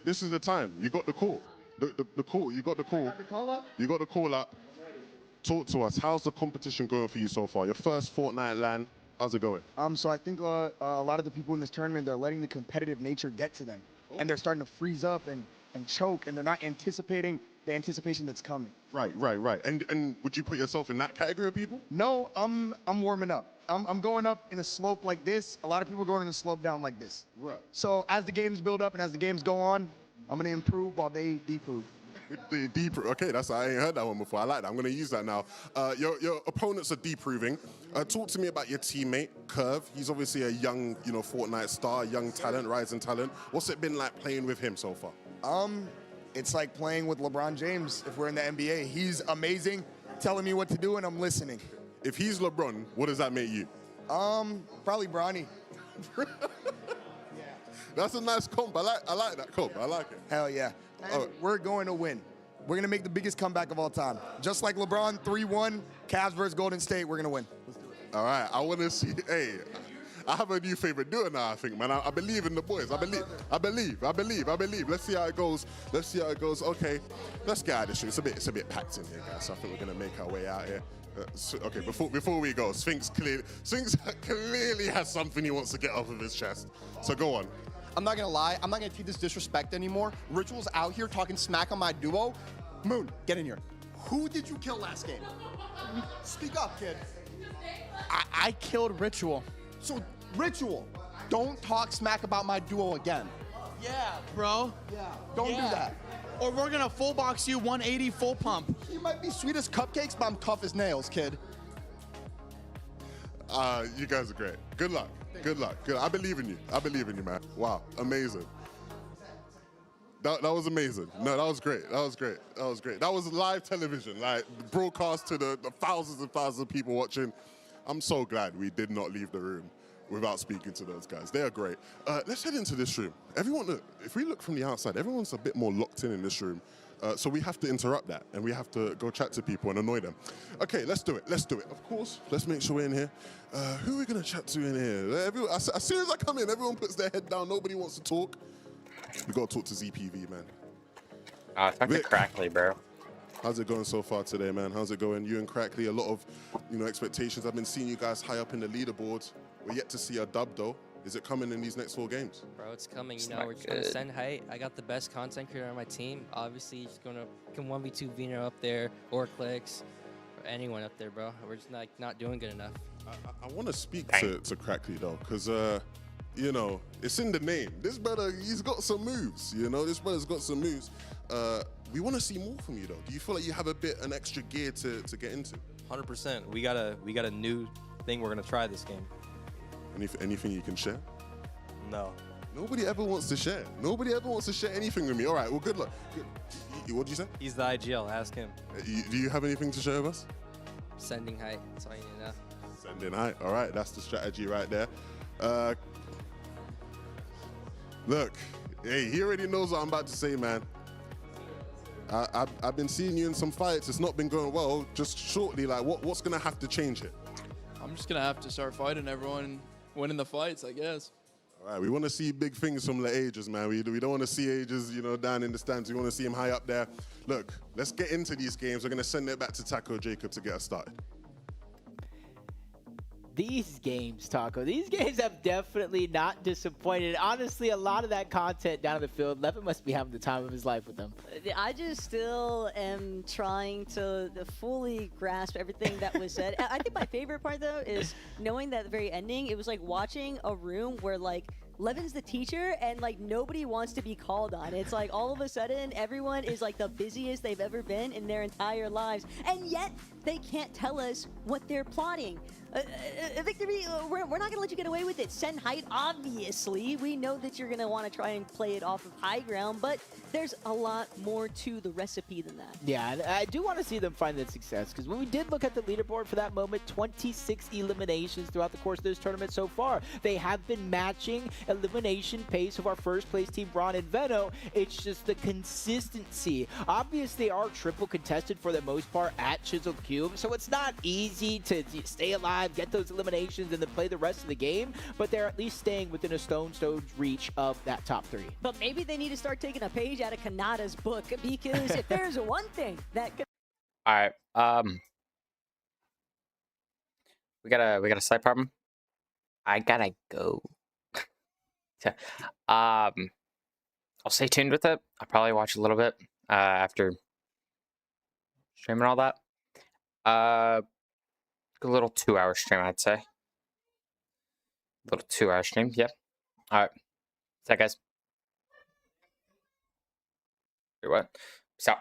this is the time. You got the call. The call. You got the call. You got the call up. Talk to us. How's the competition going for you so far? Your first Fortnite LAN. How's it going? So I think a lot of the people in this tournament, they're letting the competitive nature get to them, and they're starting to freeze up and choke, and they're not anticipating the anticipation that's coming. Right. And would you put yourself in that category of people? No, I'm warming up. I'm going up in a slope like this. A lot of people are going in a slope down like this. Right. So as the games build up and as the games go on, I'm gonna improve while they deprove. Okay, I ain't heard that one before. I like that. I'm gonna use that now. Your opponents are deproving. Talk to me about your teammate, Curve. He's obviously a young, Fortnite star, young talent, rising talent. What's it been like playing with him so far? It's like playing with LeBron James if we're in the NBA. He's amazing, telling me what to do, and I'm listening. If he's LeBron, what does that make you? Probably Bronny. That's a nice comp. I like that comp. I like it. Hell yeah. We're going to win. We're going to make the biggest comeback of all time. Just like LeBron, 3-1, Cavs versus Golden State, we're going to win. Let's do it. All right. I want to see. Hey, I have a new favorite duo now, I think, man. I believe in the boys. I believe. Let's see how it goes. Okay, let's get out of this shit. It's a bit packed in here, guys. So I think we're going to make our way out here. Okay, before we go, Sphinx clearly has something he wants to get off of his chest. So go on. I'm not gonna lie, I'm not gonna take this disrespect anymore. Ritual's out here talking smack on my duo. Moon, get in here. Who did you kill last game? Speak up, kid. I killed Ritual. So, Ritual, don't talk smack about my duo again. Yeah, bro. Yeah. Don't do that. Or we're gonna full box you 180 full pump. You might be sweet as cupcakes, but I'm tough as nails, kid. You guys are great. Good luck. Good. I believe in you, man. Wow, amazing. That was amazing. No, that was great. That was live television, like broadcast to the thousands and thousands of people watching. I'm so glad we did not leave the room without speaking to those guys. They are great. Let's head into this room. Everyone, if we look from the outside, everyone's a bit more locked in this room. So we have to interrupt that, and we have to go chat to people and annoy them. Okay, let's do it. Of course, let's make sure we're in here. Who are we going to chat to in here? As soon as I come in, everyone puts their head down. Nobody wants to talk. We got to talk to ZPV, man. Talk to Crackley, bro. How's it going so far today, man? How's it going? You and Crackley, a lot of expectations. I've been seeing you guys high up in the leaderboards. We're yet to see a dub, though. Is it coming in these next 4 games? Bro, it's coming. We're just going to send height. I got the best content creator on my team. Obviously, just going to can 1v2 Vino up there, or Clicks, or anyone up there, bro. We're just not doing good enough. I want to speak to Crackley, though, because, it's in the name. This brother, he's got some moves, This brother's got some moves. We want to see more from you, though. Do you feel like you have an extra gear to get into? 100%. We got a new thing we're going to try this game. Anything you can share? No. Nobody ever wants to share. Nobody ever wants to share anything with me. All right, well, good luck. What did you say? He's the IGL. Ask him. Do you have anything to share with us? Sending height. That's all you need to know. Sending height. All right, that's the strategy right there. Look, hey, he already knows what I'm about to say, man. I've been seeing you in some fights. It's not been going well. Just shortly, like, what's going to have to change it? I'm just going to have to start fighting everyone, winning the fights, I guess. All right, we want to see big things from the Ages, man. We don't want to see Ages, down in the stands. We want to see him high up there. Look, let's get into these games. We're going to send it back to Taco Jacob to get us started. These games, Taco, these games have definitely not disappointed. Honestly, a lot of that content down in the field, Levin must be having the time of his life with them. I just still am trying to fully grasp everything that was said. I think my favorite part, though, is knowing that at the very ending, it was like watching a room where, like, Levin's the teacher and like nobody wants to be called on. It's like all of a sudden everyone is like the busiest they've ever been in their entire lives, and yet they can't tell us what they're plotting. Victory, we're not going to let you get away with it. Send height, obviously. We know that you're going to want to try and play it off of high ground, but there's a lot more to the recipe than that. Yeah, I do want to see them find that success, because when we did look at the leaderboard for that moment, 26 eliminations throughout the course of this tournament so far. They have been matching elimination pace of our first place team, Braun and Veno. It's just the consistency. Obviously, they are triple contested for the most part at Chiseled Cube, so it's not easy to stay alive 5, get those eliminations, and then play the rest of the game. But they're at least staying within a stone's reach of that top 3. But maybe they need to start taking a page out of Kanata's book, because if there's one thing that could... All right. We got a slight problem. I gotta go. I'll stay tuned with it. I'll probably watch a little bit after streaming all that. A little 2-hour stream, I'd say. A little 2-hour stream, yeah. All right. See you guys. What? Peace out.